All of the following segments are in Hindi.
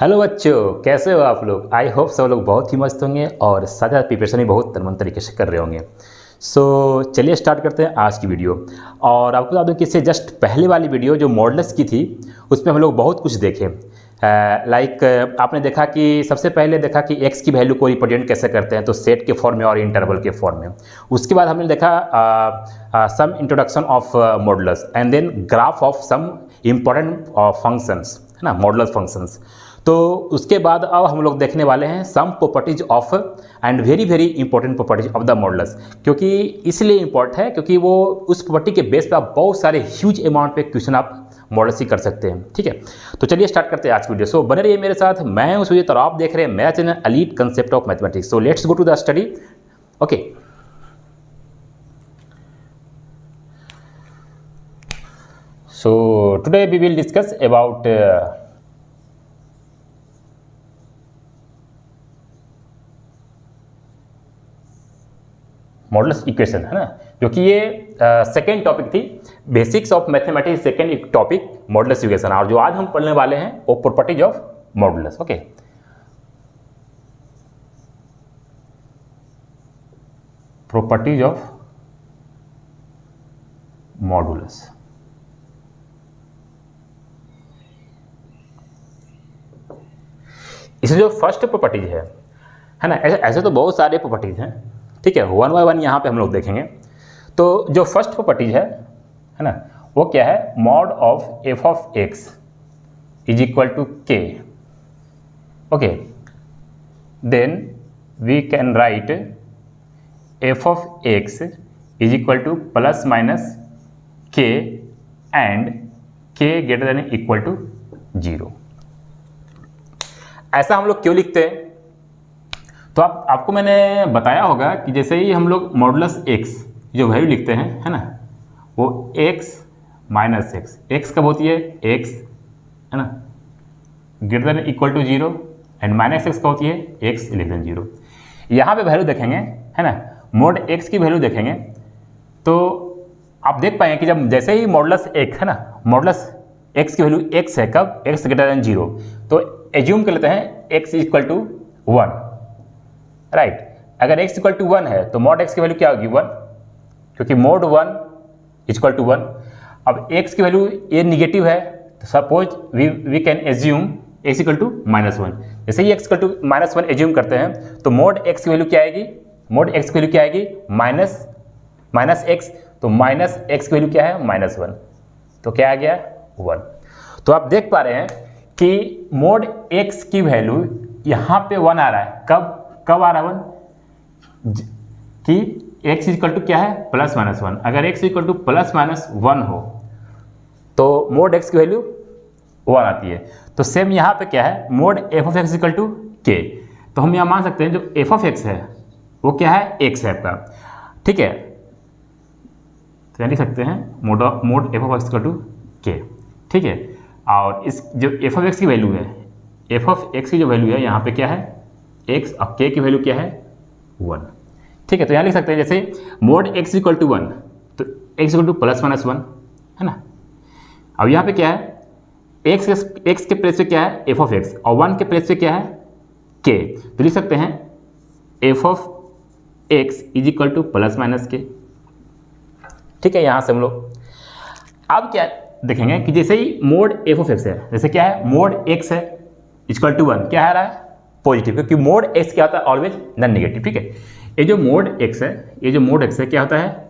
हेलो बच्चों, कैसे हो आप लोग। आई होप सब लोग बहुत ही मस्त होंगे और साथ साथ प्रिपरेशन भी बहुत तनमन तरीके से कर रहे होंगे। चलिए स्टार्ट करते हैं आज की वीडियो। और आपको बता दूं कि इससे जस्ट पहले वाली वीडियो जो मॉडल्स की थी उसमें हम लोग बहुत कुछ देखे। आपने देखा कि सबसे पहले देखा कि एक्स की वैल्यू को रिप्रेजेंट कैसे करते हैं, तो सेट के फॉर्म में और इंटरवल के फॉर्म में। उसके बाद हमने देखा some introduction of models and then graph of some important functions, है ना, मॉडल्स फंक्शंस। तो उसके बाद अब हम लोग देखने वाले हैं some properties of and very very important properties of the models. क्योंकि इसलिए इंपॉर्टेंट है क्योंकि वो उस प्रॉपर्टी के बेस पे आप बहुत सारे ह्यूज अमाउंट पे क्वेश्चन आप मॉडल्स ही कर सकते हैं। ठीक है, तो चलिए स्टार्ट करते हैं आज की वीडियो। सो बने रहिए मेरे साथ, मैं हूं सुजीत और आप देख रहे हैं मेरा channel elite concept of mathematics. So let's go to the study. Okay, so today we will discuss about models equation, है ना, क्योंकि ये सेकेंड टॉपिक थी basics of mathematics, second topic models equation. और जो आज हम पढ़ने वाले हैं वो properties of models. Okay, properties of modulus. इसमें जो फर्स्ट प्रॉपर्टीज है ना, ऐसे तो बहुत सारे प्रॉपर्टीज हैं। ठीक है, वन बाय वन यहाँ पे हम लोग देखेंगे। तो जो फर्स्ट प्रॉपर्टीज है ना, वो क्या है, mod of f of x is equal to k. Okay, then we can write f of x is equal to plus minus k and k greater than equal to 0। ऐसा हम लोग क्यों लिखते हैं? तो आपको मैंने बताया होगा कि जैसे ही हम लोग मॉडुलस एक्स जो वैल्यू लिखते हैं, है ना, वो एक्स माइनस एक्स, एक्स कब होती है, एक्स, है ना, greater than equal to 0 and minus x कब होती है, एक्स लेस देन 0। यहाँ पे वैल्यू देखेंगे, है ना, मॉड एक्स की वैल्यू देखेंगे तो आप देख पाएंगे कि जब जैसे ही मॉडुलस एक्स, है ना, मॉडुलस एक्स की वैल्यू एक्स है कब, एक्स ग्रेटर देन 0, तो एज्यूम कर लेते हैं एक्स इक्वल टू 1, राइट। अगर x इक्वल टू 1 है तो मॉड x की वैल्यू क्या होगी, 1, क्योंकि मॉड 1 इक्वल टू 1। अब x की वैल्यू ये निगेटिव है तो suppose we can assume x equal to -1। जैसे ही x इक्वल टू -1 एज्यूम करते हैं तो मॉड x की वैल्यू क्या आएगी, मॉड x की वैल्यू क्या आएगी, माइनस x, तो माइनस x की वैल्यू क्या है, -1, तो क्या आ गया, 1। तो आप देख पा रहे हैं कि मॉड x की वैल्यू यहाँ पे 1 आ रहा है, कब आ रहा है 1, कि x इक्वल टू क्या है, +-1। अगर x इक्वल टू +-1 हो तो मोड x की वैल्यू 1 आती है। तो सेम यहाँ पे क्या है, mod f of x equal to k। तो हम यहाँ मान सकते हैं जो f ऑफ x है वो क्या है, x है आपका। ठीक है, तो लिख सकते हैं mod f of x equal to k। ठीक है, और इस जो f ऑफ x की वैल्यू है, f ऑफ x की जो वैल्यू है यहाँ पे क्या है, x, और k की वैल्यू क्या है, 1। ठीक है, तो यहाँ लिख सकते हैं जैसे मोड x इक्वल टू 1 तो x इक्वल टू +-1, है ना। अब यहाँ पे क्या है, x के प्लेस पे क्या है, f ऑफ x, और 1 के प्लेस पे क्या है, k। तो लिख सकते हैं f of x is equal to +-k। ठीक है, यहाँ से हम लोग अब क्या देखेंगे कि जैसे ही मोड f ऑफ x है, जैसे क्या है, मोड x है इक्वल टू 1, क्या आ रहा है, पॉजिटिव, क्योंकि मोड x क्या होता है, ऑलवेज नॉन नेगेटिव। ठीक है, ये जो मोड x है, ये जो मोड x है क्या होता है,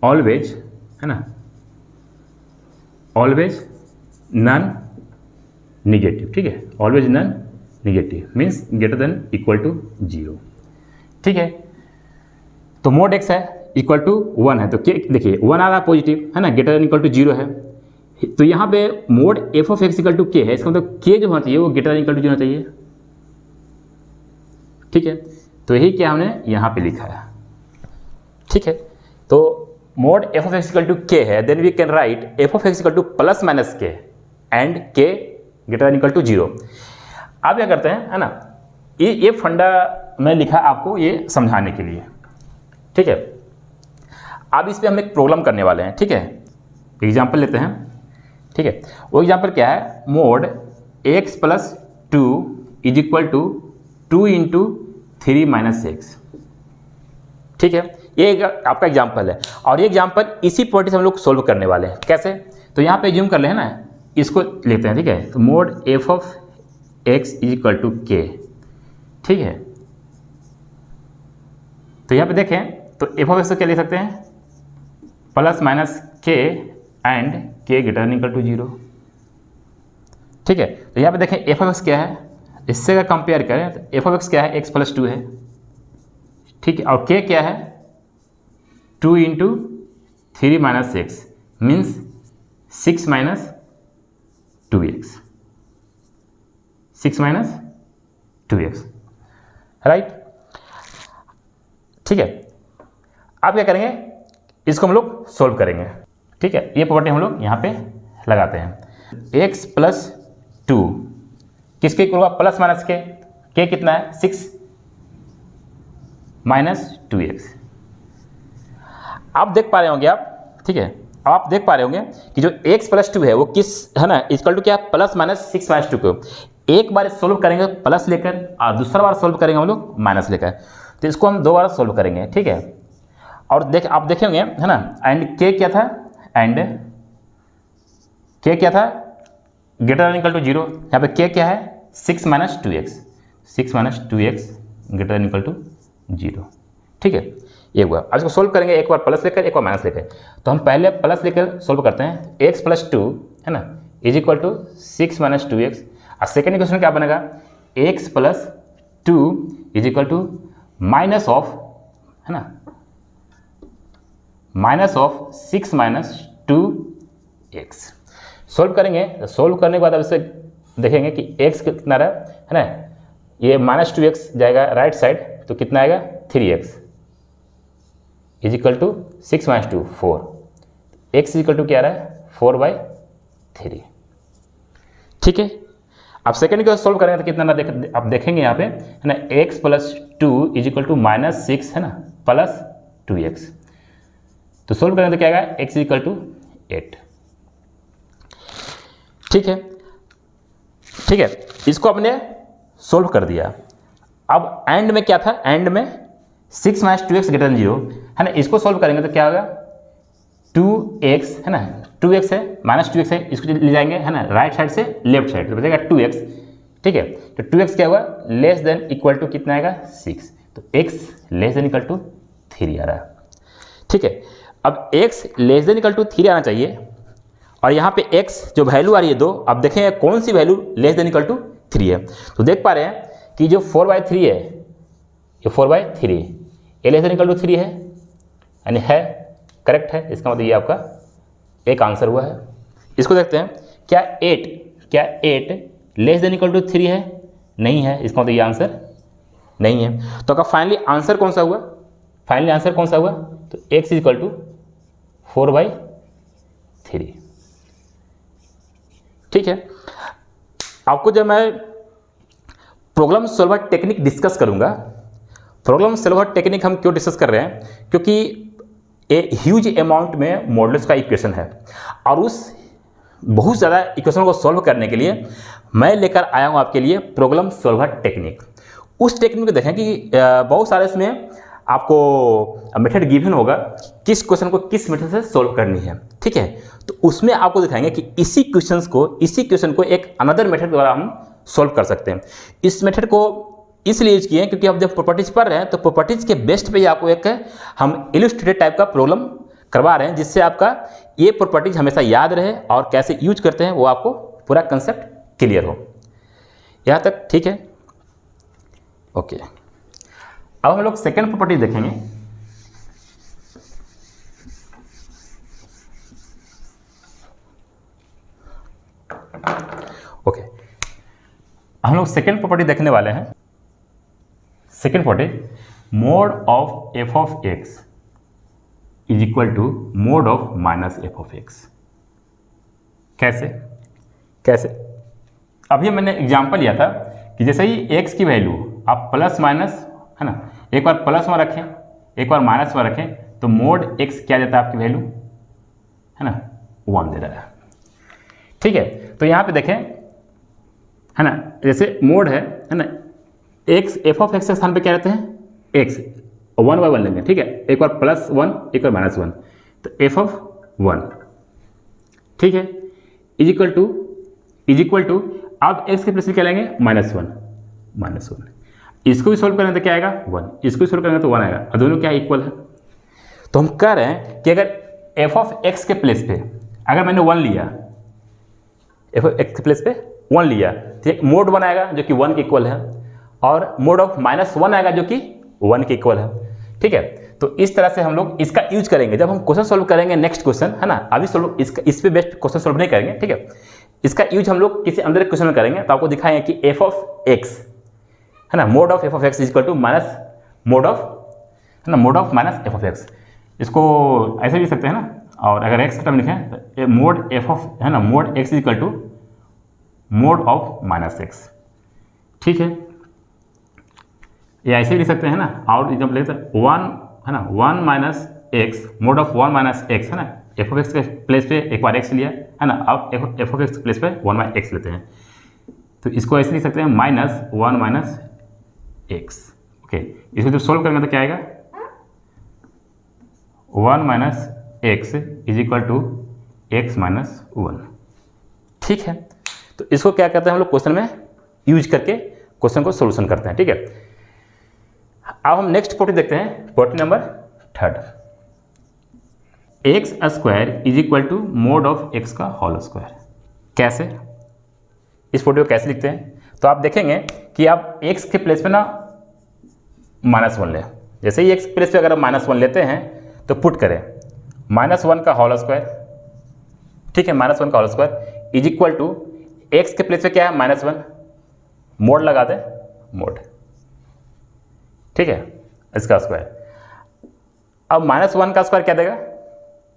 ऑलवेज, है ना, ऑलवेज नॉन नेगेटिव। ठीक है, always non negative means greater than equal to 0। ठीक है, तो मोड x है इक्वल टू 1 है तो देखिए 1 आ रहा है पॉजिटिव, है ना, ग्रेटर देन इक्वल टू 0 है। तो यहाँ पे mod f of x equal to k है, इसका मतलब k जो होना चाहिए वो ग्रेटर देन इक्वल टू 0 होना चाहिए। ठीक है, तो यही क्या हमने यहाँ पे लिखा है। ठीक है, तो mod f of x equal to k है, then we can write f of x equal to +-k and k greater than equal to 0। अब क्या करते हैं, है ना, ये फंडा मैं लिखा आपको ये समझाने के लिए। ठीक है, अब इस पे हम एक प्रॉब्लम करने वाले हैं। ठीक है, एग्जाम्पल लेते हैं। ठीक है, वो एग्जाम्पल क्या है, mod x plus 2 is equal to 2 into 3 minus x. ठीक है, ये एक आपका एग्जाम्पल है और ये एग्जाम्पल इसी प्रॉपर्टी से हम लोग सोल्व करने वाले हैं। कैसे? तो यहाँ पे ज्यूम कर ले है ना, इसको लेते हैं। ठीक है, तो mod f of x is equal to k. ठीक है, तो यहाँ पे देखें तो एफ ऑफ एक्स को क्या ले सकते हैं, plus minus k and k greater than equal to 0। ठीक है, तो यहाँ पे देखें एफ ऑफ एक्स क्या है, इससे अगर कंपेयर करें तो एफ ऑफ एक्स क्या है, एक्स प्लस 2 है। ठीक है, और के क्या है, 2 into 3 minus x means 6 minus 2x, 6 minus 2x, right. ठीक है, आप क्या करेंगे, इसको हम लोग सोल्व करेंगे। ठीक है, ये प्रॉपर्टी हम लोग यहाँ पे लगाते हैं। x प्लस 2 किसके इक्वल होगा, प्लस माइनस के कितना है, 6 माइनस 2x। आप देख पा रहे होंगे आप, ठीक है, आप देख पा रहे होंगे कि जो x प्लस 2 है वो किस है ना, इक्वल टू क्या, प्लस माइनस 6 माइनस 2 को एक बार सोल्व करेंगे प्लस लेकर और दूसरा बार सोल्व करेंगे हम लोग माइनस लेकर। तो इसको हम 2 बार सोल्व करेंगे। ठीक है, और आप देखेंगे है ना, एंड के क्या था, एंड के क्या था, ग्रेटर देन इक्वल टू 0। यहाँ पे के क्या है, 6 minus 2x, 6 minus 2x greater than equal to 0। ठीक है, ये हुआ। अब इसको सोल्व करेंगे एक बार प्लस लेकर एक बार माइनस लेकर। तो हम पहले प्लस लेकर सोल्व करते हैं, x प्लस 2 है ना is equal to 6 minus 2x। और सेकेंड इक्वेशन क्या बनेगा, x plus 2 is equal to minus of है ना, minus of 6 minus 2x। Solve करेंगे, तो सोल्व करने के बाद अब इसे देखेंगे कि x कितना रहा है ना, ये माइनस 2x जाएगा राइट साइड, तो कितना आएगा 3x is equal to 6 minus 2 4, x is equal to क्या आ रहा है 4/3। ठीक है, अब सेकेंड को सोल्व करेंगे तो कितना ना आप देखेंगे यहाँ पे है ना, x plus 2 is equal to minus 6 है ना प्लस 2x। तो सोल्व करेंगे तो क्या आएगा, x इज इक्वल टू 8। ठीक है, ठीक है, इसको अपने सोल्व कर दिया। अब एंड में क्या था, एंड में 6 माइनस 2x ग्रेटर देन 0 है ना, इसको सोल्व करेंगे तो क्या होगा, 2x है ना, 2x है माइनस 2x है, इसको ले जाएंगे है ना राइट साइड से लेफ्ट साइड, तो बचेगा 2x। ठीक है, तो 2x क्या हुआ, लेस देन इक्वल टू कितना आएगा 6, तो x less than equal to 3 आ रहा है। ठीक है, अब x less than equal to 3 आना चाहिए और यहाँ पे x जो वैल्यू आ रही है 2, अब देखेंगे कौन सी value less than equal to 3 है। तो देख पा रहे हैं कि जो 4/3 है, ये 4/3 ये लेस देन इक्वल टू 3 है, यानी है करेक्ट है, इसका मतलब ये आपका एक आंसर हुआ है। इसको देखते हैं, क्या 8 लेस देन इक्वल टू 3 है, नहीं है, इसका मतलब ये आंसर नहीं है। तो आपका फाइनली आंसर कौन सा हुआ, फाइनली आंसर कौन सा हुआ, तो x इज इक्वल टू 4/3। ठीक है, आपको जब मैं प्रॉब्लम सॉल्वर टेक्निक डिस्कस करूंगा, प्रॉब्लम सॉल्वर टेक्निक हम क्यों डिस्कस कर रहे हैं, क्योंकि ए ह्यूज अमाउंट में मॉडल्स का इक्वेशन है और उस बहुत ज़्यादा इक्वेशन को सॉल्व करने के लिए मैं लेकर आया हूँ आपके लिए प्रॉब्लम सॉल्वर टेक्निक। उस टेक्निक को देखें कि बहुत सारे इसमें आपको मेथड गिवन होगा, किस क्वेश्चन को किस मेथड से सॉल्व करनी है। ठीक है, तो उसमें आपको दिखाएंगे कि इसी क्वेश्चन को एक अनदर मेथड द्वारा हम सॉल्व कर सकते हैं। इस मेथड को इसलिए यूज किए क्योंकि आप जब प्रॉपर्टीज पढ़ रहे हैं तो प्रॉपर्टीज के बेस्ट पे ही आपको एक हम इलस्ट्रेटेड टाइप का प्रॉब्लम करवा रहे हैं, जिससे आपका ये प्रॉपर्टीज हमेशा याद रहे और कैसे यूज करते हैं वो आपको पूरा कंसेप्ट क्लियर हो। यहाँ तक ठीक है, ओके। अब हम लोग सेकेंड प्रॉपर्टी देखेंगे। ओके, हम लोग सेकेंड प्रॉपर्टी देखने वाले हैं। Second property, mod of f of x is equal to mod of minus f of x. कैसे अभी मैंने एग्जांपल लिया था कि जैसे ही x की वैल्यू आप प्लस माइनस है ना, एक बार प्लस में रखें एक बार माइनस में रखें, तो मोड x क्या देता है आपकी वैल्यू है ना 1 दे रहा है। ठीक है, तो यहाँ पे देखें है ना, जैसे मोड है ना, एक्स एफ ऑफ एक्स के स्थान पे क्या रहते हैं, एक्स 1 बाय 1 लेंगे, ठीक है, एक बार +1 एक बार -1, तो एफ ऑफ 1, ठीक है, इज इक्वल टू अब एक्स के प्लेस में क्या लेंगे, -1, इसको भी सोल्व करेंगे तो क्या आएगा 1, इसको भी सोल्व करेंगे तो 1 आएगा, और दोनों क्या इक्वल है। तो हम कह रहे हैं कि अगर एफ ऑफ एक्स के प्लेस पे अगर मैंने 1 लिया, एफ ऑफ एक्स के प्लेस पे 1 लिया, तो एक मोड 1 आएगा जो कि 1 के इक्वल है, और मोड ऑफ -1 आएगा जो कि 1 के इक्वल है, ठीक है। तो इस तरह से हम लोग इसका यूज करेंगे जब हम क्वेश्चन सोल्व करेंगे नेक्स्ट क्वेश्चन, है ना, अभी सोल्व इस पे बेस्ट क्वेश्चन सोल्व नहीं करेंगे, ठीक है। इसका यूज हम लोग किसी अंदर क्वेश्चन में करेंगे, तो आपको दिखाएंगे कि एफ ऑफ एक्स, है ना, mod of f of x is equal to minus mod of, है ना, mod of minus f of x, इसको ऐसे भी लिख सकते हैं ना, और अगर एक्स का टर्म लिखें तो मोड एफ ऑफ, है ना, mod x is equal to mod of -x, ठीक है, ये ऐसे भी लिख सकते हैं ना, और एग्जाम्पल लेते हैं 1, है ना, 1 minus x, mode of 1 minus x, है ना, एफ ऑफ एक्स के प्लेस पे एक बार एक्स लिया, है ना, अब एफ ऑफ एक्स के प्लेस पे 1 बाई एक्स लेते हैं, तो इसको ऐसे लिख सकते हैं -1 माइनस एक्स, ओके। इसको जब सोल्व करेंगे तो क्या आएगा, 1 minus x is equal to x minus 1, ठीक है। तो इसको क्या कहते हैं हम लोग क्वेश्चन में यूज करके क्वेश्चन को सोल्यूशन करते हैं, ठीक है। अब हम नेक्स्ट प्रॉपर्टी देखते हैं, property number 3, x square is equal to mod of x का होल स्क्वायर। कैसे, इस प्रॉपर्टी को कैसे लिखते हैं, तो आप देखेंगे कि आप एक्स के प्लेस पे ना -1 लें, जैसे ही एक्स के प्लेस पे अगर आप -1 लेते हैं तो पुट करें -1 का होल स्क्वायर, ठीक है, -1 का whole square is equal to x के प्लेस पे क्या है -1, मोड लगा दें, मोड, ठीक है, इसका स्क्वायर। अब -1 का स्क्वायर क्या देगा,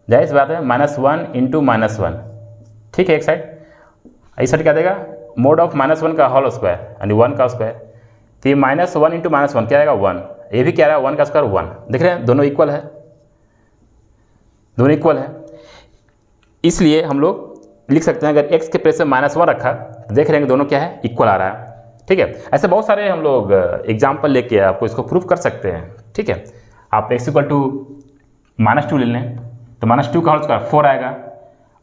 जाहिर सी बात है -1 इंटू -1, ठीक है, एक साइड, इस साइड क्या देगा, मोड ऑफ -1 का होल स्क्वायर यानी 1 का स्क्वायर, तो ये -1 इंटू -1 क्या आएगा 1, ये भी क्या है 1 का स्क्वायर 1, देख रहे हैं दोनों इक्वल है, दोनों इक्वल है, इसलिए हम लोग लिख सकते हैं अगर x के प्लेस में -1 रखा तो देख रहे हैं दोनों क्या है, इक्वल आ रहा है, ठीक है। ऐसे बहुत सारे हम लोग एग्जाम्पल लेके आपको इसको प्रूफ कर सकते हैं, ठीक है। आप x इक्वल टू -2 ले लें तो -2 का होल स्क्वायर 4 आएगा,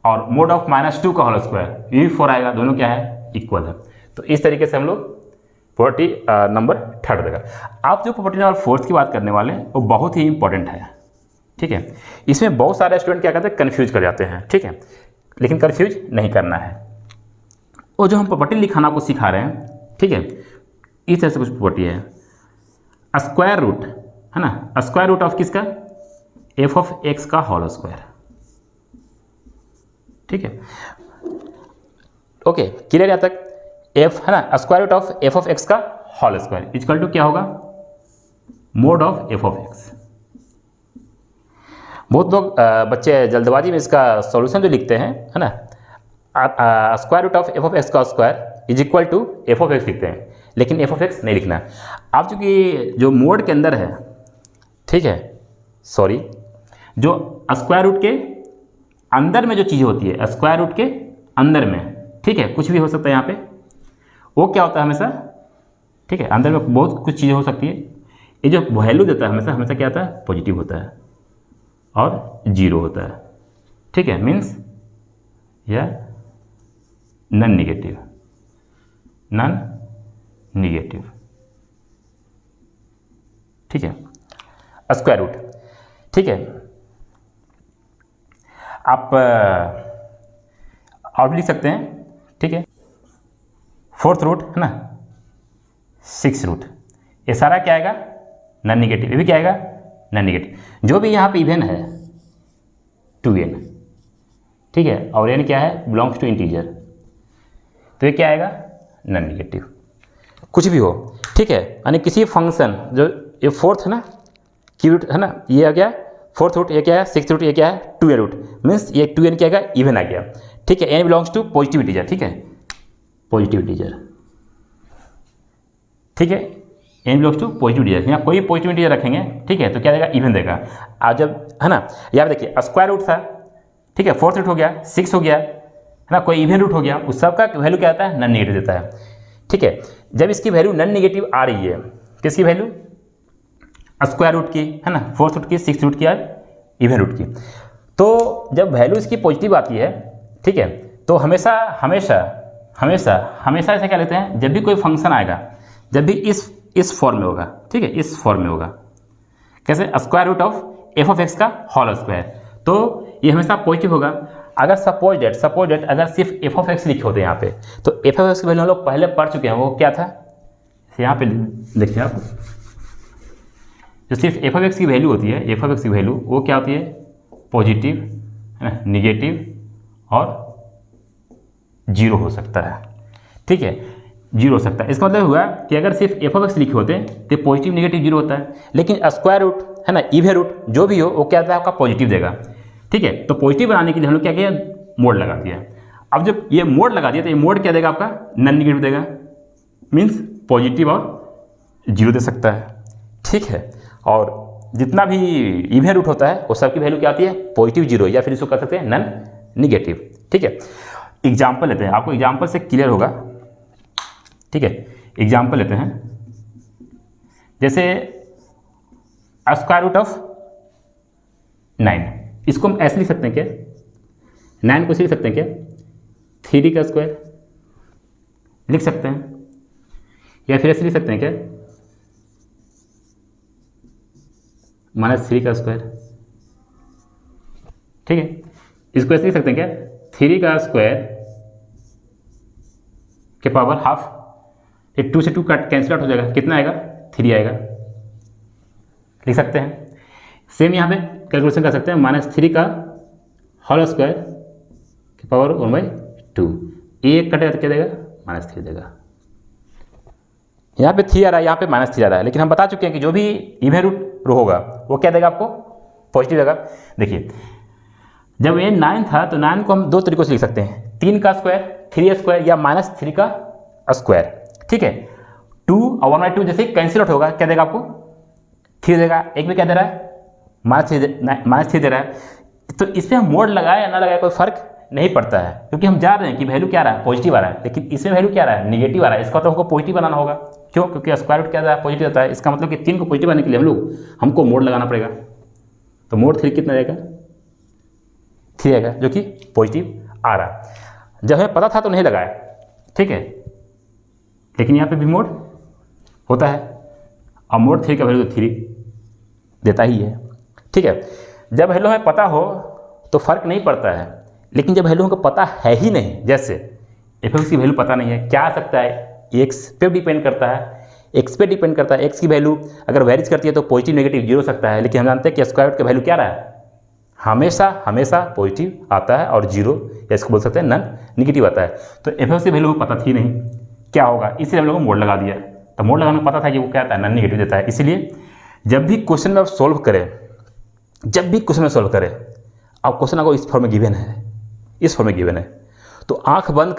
और मोड ऑफ -2 का होल स्क्वायर ये भी 4 आएगा, दोनों क्या है, इक्वल है। तो इस तरीके से हम लोग प्रॉपर्टी नंबर 3 देगा। आप जो प्रॉपर्टी नंबर 4 की बात करने वाले हैं वो बहुत ही इंपॉर्टेंट है, ठीक है। इसमें बहुत सारे स्टूडेंट क्या करते हैं, कन्फ्यूज कर जाते हैं, ठीक है, लेकिन कन्फ्यूज नहीं करना है। और जो हम प्रॉपर्टी लिखाना को सिखा रहे हैं, ठीक है, इस तरह से कुछ प्रॉपर्टी है, स्क्वायर रूट, है ना, स्क्वायर रूट ऑफ किसका, एफ ऑफ एक्स का होल स्क्वायर, ठीक है, ओके, क्लियर यहाँ तक। एफ, है ना, square root of f of x का होल स्क्वायर इक्वल टू क्या होगा, mod of f of x. बहुत लोग बच्चे जल्दबाजी में इसका सॉल्यूशन जो लिखते हैं, है ना, square root of f of x का square is equal to f of x लिखते हैं, लेकिन एफ ऑफ एक्स नहीं लिखना। आप चूँकि जो मोड के अंदर है, ठीक है, सॉरी, जो स्क्वायर रूट के अंदर में जो चीज़ होती है, स्क्वायर रूट के अंदर में, ठीक है, कुछ भी हो सकता है यहाँ पे, वो क्या होता है हमेशा, ठीक है, अंदर में बहुत कुछ चीज़ें हो सकती है, ये जो वैल्यू देता है हमेशा हमेशा क्या होता है, पॉजिटिव होता है और 0 होता है, ठीक है, मीन्स या नॉन निगेटिव, नॉन निगेटिव, ठीक है, स्क्वायर रूट, ठीक है। आप और भी लिख सकते हैं, ठीक है, 4th रूट, है ना, 6th रूट, ये सारा क्या आएगा, नॉन निगेटिव, ये भी क्या आएगा, नॉन निगेटिव। जो भी यहाँ पे इवन है 2n, ठीक है, और n क्या है, बिलोंग्स टू इंटीजर, तो ये क्या आएगा, नॉन निगेटिव, कुछ भी हो, ठीक है, यानी किसी फंक्शन जो ये 4th है ना, की रूट है ना, ये आ गया 4th रूट, ये क्या है 6th रूट, ये क्या है 2n रूट, मीन्स ये 2n क्या आएगा, इवन आ गया, ठीक है, n belongs to positive integer, ठीक है, पॉजिटिव इंटीजर, ठीक है, n belongs to positive integer, यहाँ कोई पॉजिटिव इंटीजर रखेंगे, ठीक है, तो क्या देगा, इवन देगा। आज जब, है ना, यहाँ देखिए स्क्वायर रूट था, ठीक है, 4th रूट हो गया, 6 हो गया, है ना, कोई इवन रूट हो गया, उस सब का वैल्यू क्या आता है, नॉन निगेटिव देता है। ठीक है। जब इसकी वैल्यू नॉन नेगेटिव आ रही है, किसकी वैल्यू, स्क्वायर रूट की, है ना, फोर्थ रूट की, सिक्स रूट की और इवन रूट की, तो जब वैल्यू इसकी पॉजिटिव आती है, ठीक है, तो हमेशा हमेशा हमेशा हमेशा ऐसा क्या लेते हैं, जब भी कोई फंक्शन आएगा, जब भी इस फॉर्म में होगा, ठीक है, इस फॉर्म में होगा, कैसे, square root of f of x का होल स्क्वायर, तो ये हमेशा पॉजिटिव होगा। अगर सपोज डेट अगर सिर्फ एफ ऑफ एक्स लिखे होते हैं यहाँ पे, तो एफ ऑफ एक्स की वैल्यू हम लोग पहले पढ़ चुके हैं, वो क्या था, यहाँ पे देखिए आप, जो सिर्फ एफ ऑफ एक्स की वैल्यू होती है, एफ ऑफ एक्स की वैल्यू वो क्या होती है, पॉजिटिव, है ना, निगेटिव और जीरो हो सकता है, ठीक है, जीरो हो सकता है। इसका मतलब हुआ कि अगर सिर्फ एफ ऑफ एक्स लिखे होते हैं तो पॉजिटिव निगेटिव जीरो होता है, लेकिन स्क्वायर रूट, है ना, इवन रूट जो भी हो वो क्या होता है, आपका पॉजिटिव देगा, ठीक है। तो पॉजिटिव बनाने के लिए हम लोग क्या किया, मोड लगा दिया। अब जब ये मोड लगा दिया तो ये मोड क्या देगा, आपका नॉन नेगेटिव देगा, मीन्स पॉजिटिव और जीरो दे सकता है, ठीक है। और जितना भी इवन रूट होता है वो सबकी वैल्यू क्या आती है, पॉजिटिव, जीरो, या फिर इसको कह सकते हैं नॉन नेगेटिव, ठीक है। एग्जाम्पल लेते हैं, आपको एग्जाम्पल से क्लियर होगा, ठीक है। एग्जाम्पल लेते हैं, जैसे स्क्वायर रूट ऑफ 9, इसको हम ऐसे लिख सकते हैं क्या, 9 को ऐसे लिख सकते हैं क्या, 3 का स्क्वायर लिख सकते हैं, या फिर ऐसे लिख सकते हैं क्या, -3 का स्क्वायर, ठीक है। इसको ऐसे लिख सकते हैं क्या, 3 का स्क्वायर के पावर हाफ, ये 2 से 2 कट कैंसिल आउट हो जाएगा, कितना आएगा, 3 आएगा, लिख सकते हैं। सेम यहाँ पे कैलकुलेशन कर सकते हैं, -3 का होल स्क्वायर के पावर 1/2, एक कटेगा तो क्या देगा, -3 देगा। यहाँ पे 3 आ रहा है, यहाँ पे -3 आ रहा है, लेकिन हम बता चुके हैं कि जो भी इवन रूट रो होगा वो क्या देगा, आपको पॉजिटिव देगा। देखिए जब ये 9 था तो 9 को हम दो तरीकों से लिख सकते हैं, 3 का स्क्वायर, 3 स्क्वायर, या -3 का स्क्वायर, ठीक है। 2 और 1/2 जैसे कैंसिल आउट होगा, क्या देगा आपको, 3 देगा। एक में क्या दे रहा है, -3 दे रहा है, तो इसमें हम मोड लगाए या ना लगाए कोई फर्क नहीं पड़ता है, क्योंकि हम जा रहे हैं कि वैल्यू क्या रहा है, पॉजिटिव आ रहा है, लेकिन इसमें वैल्यू क्या रहा है, निगेटिव आ रहा है। इसका तो हमको पॉजिटिव बनाना होगा, क्यों, क्योंकि स्क्वायर रूट क्या रहा है, पॉजिटिव आता है। इसका मतलब कि 3 को पॉजिटिव बनाने के लिए हमको मोड लगाना पड़ेगा, तो मोड 3 कितना रहेगा, 3 आएगा, जो कि पॉजिटिव आ रहा है। जब हमें पता था तो नहीं लगाया, ठीक है, लेकिन यहाँ पे भी मोड होता है, और मोड 3 का वैल्यू तो 3 देता ही है, ठीक है। जब वैल्यू हमें पता हो तो फर्क नहीं पड़ता है, लेकिन जब वैल्यू हमको पता है ही नहीं, जैसे एफ की वैल्यू पता नहीं है, क्या आ सकता है, एक्स पे डिपेंड करता है, एक्स पे डिपेंड करता है। एक्स की वैल्यू अगर वेरीज करती है तो पॉजिटिव नेगेटिव जीरो हो सकता है, लेकिन हम जानते हैं कि स्क्वायर रूट का वैल्यू क्या रहा है, हमेशा हमेशा पॉजिटिव आता है और जीरो, या इसको बोल सकते हैं नॉन नेगेटिव आता है। तो एफ की वैल्यू पता थी नहीं क्या होगा, इसलिए हम लोगों को मोड लगा दिया। तो मोड लगाने में पता था कि वो क्या आता है, नॉन नेगेटिव देता है। इसीलिए जब भी क्वेश्चन में आप सोल्व करें, अब क्वेश्चन आपको इस फॉर्म में गिवन है, इस फॉर्म में गिवन है, तो आंख बंद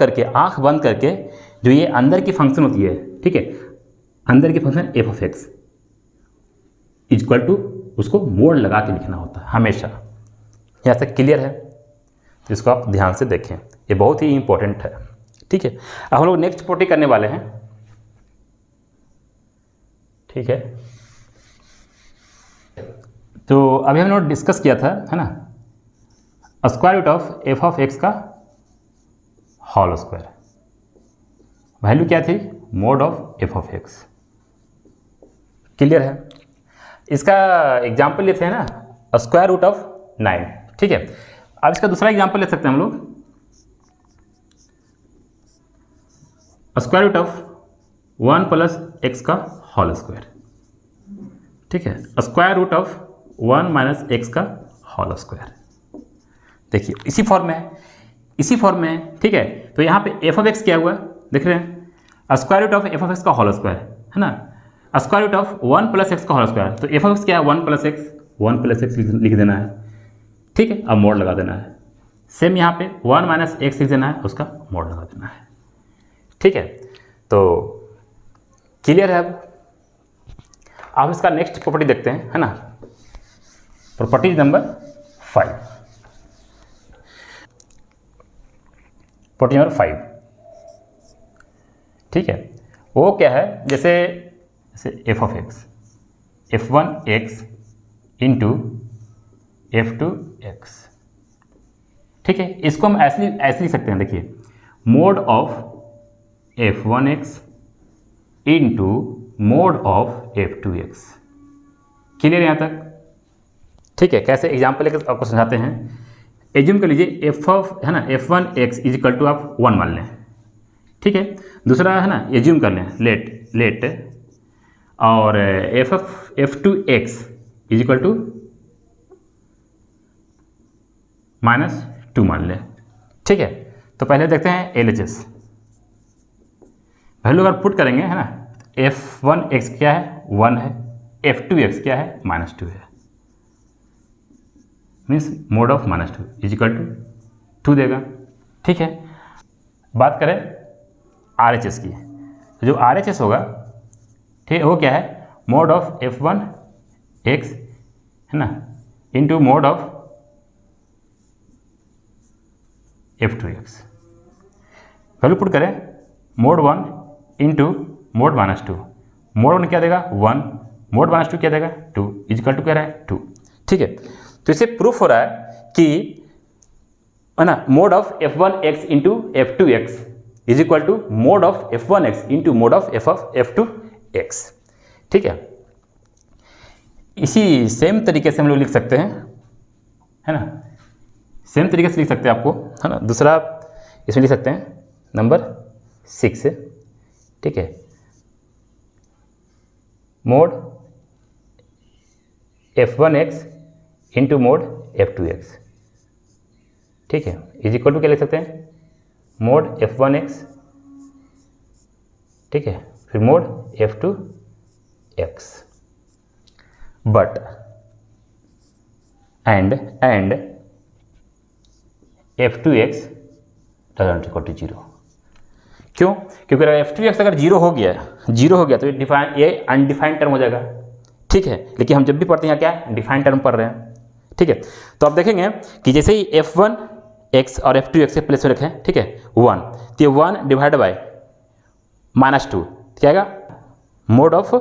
करके जो ये अंदर की फंक्शन होती है, ठीक है, अंदर की function f of x equal to, उसको मोड लगा के लिखना होता है हमेशा। यहाँ तक क्लियर है, तो इसको आप ध्यान से देखें, ये बहुत ही इंपॉर्टेंट है, ठीक है। अब हम लोग नेक्स्ट प्रॉपर्टी करने वाले हैं, ठीक है। तो अभी हम लोग डिस्कस किया था, है ना, square root of f of x का होल स्क्वायर, वैल्यू क्या थी, mod of f of x, clear है। इसका एग्जाम्पल लेते हैं ना, स्क्वायर रूट ऑफ 9, ठीक है। अब इसका दूसरा एग्जाम्पल ले सकते हैं हम लोग, square root of 1 plus x का होल स्क्वायर, ठीक है, square root of 1 minus x का होल स्क्वायर। देखिए इसी फॉर्म में, ठीक है। तो यहाँ पे एफ ऑफ एक्स क्या हुआ, देख रहे हैं, square root of f of x का होल स्क्वायर, है ना, square root of 1 plus x का होल स्क्वायर। तो एफ ऑफ एक्स क्या है, 1 प्लस एक्स लिख देना है, ठीक है। अब मोड लगा देना है। सेम यहाँ पे 1 माइनस एक्स लिख देना है, उसका मोड लगा देना है, ठीक है। तो क्लियर है। अब इसका नेक्स्ट प्रॉपर्टी देखते हैं, है ना, प्रॉपर्टी नंबर 5, प्रॉपर्टी नंबर 5, ठीक है। वो क्या है, जैसे F of x, f1x into f2x, ठीक है। इसको हम ऐसे लिख सकते हैं, देखिए mode of f1x into mod of f2x। Clear यहाँ तक? ठीक है, कैसे एग्जाम्पल लेकर आपको समझाते हैं। एज्यूम कर लीजिए एफ ऑफ है ना f1x इज इक्वल टू आप 1 मान लें, ठीक है। दूसरा है ना एज्यूम कर लें लेट और f2x इज इक्वल टू -2 मान लें, ठीक है। तो पहले देखते हैं LHS वैल्यू अगर पुट करेंगे है ना, f1x क्या है 1 है, f2x क्या है -2 है, means mod of -2 is equal to 2 देगा, ठीक है। बात करें RHS की, तो जो RHS होगा, ठीक है, वो क्या है मोड ऑफ f1x है ना into mod of f2x। Value put करें मोड 1 इंटू मोड -2, मोड 1 क्या देगा 1, मोड -2 क्या देगा 2 इज इक्वल टू क्या रहा है 2, ठीक है। तो इससे प्रूफ हो रहा है कि है ना mod of f1x into f2x is equal to mod of f1x into mod of f2x, ठीक है। इसी सेम तरीके से हम लोग लिख सकते हैं, है ना, सेम तरीके से लिख सकते हैं आपको, है ना। दूसरा इसमें लिख सकते हैं नंबर 6, ठीक है, mode f1x into mode f2x, ठीक है, इज इक्वल टू क्या लिख सकते हैं मोड f1x, ठीक है, फिर mod f2x, but and f2x doesn't equal to 0। क्यों? क्योंकि अगर f2x अगर 0 हो गया तो ये अनडिफाइंड टर्म हो जाएगा, ठीक है। लेकिन हम जब भी पढ़ते हैं क्या डिफाइंड टर्म पढ़ रहे हैं, ठीक है। तो आप देखेंगे कि जैसे ही f1x और f2x के प्लेस में रखें, ठीक है 1, तो ये 1 डिवाइड बाय -2 क्या आएगा मोड ऑफ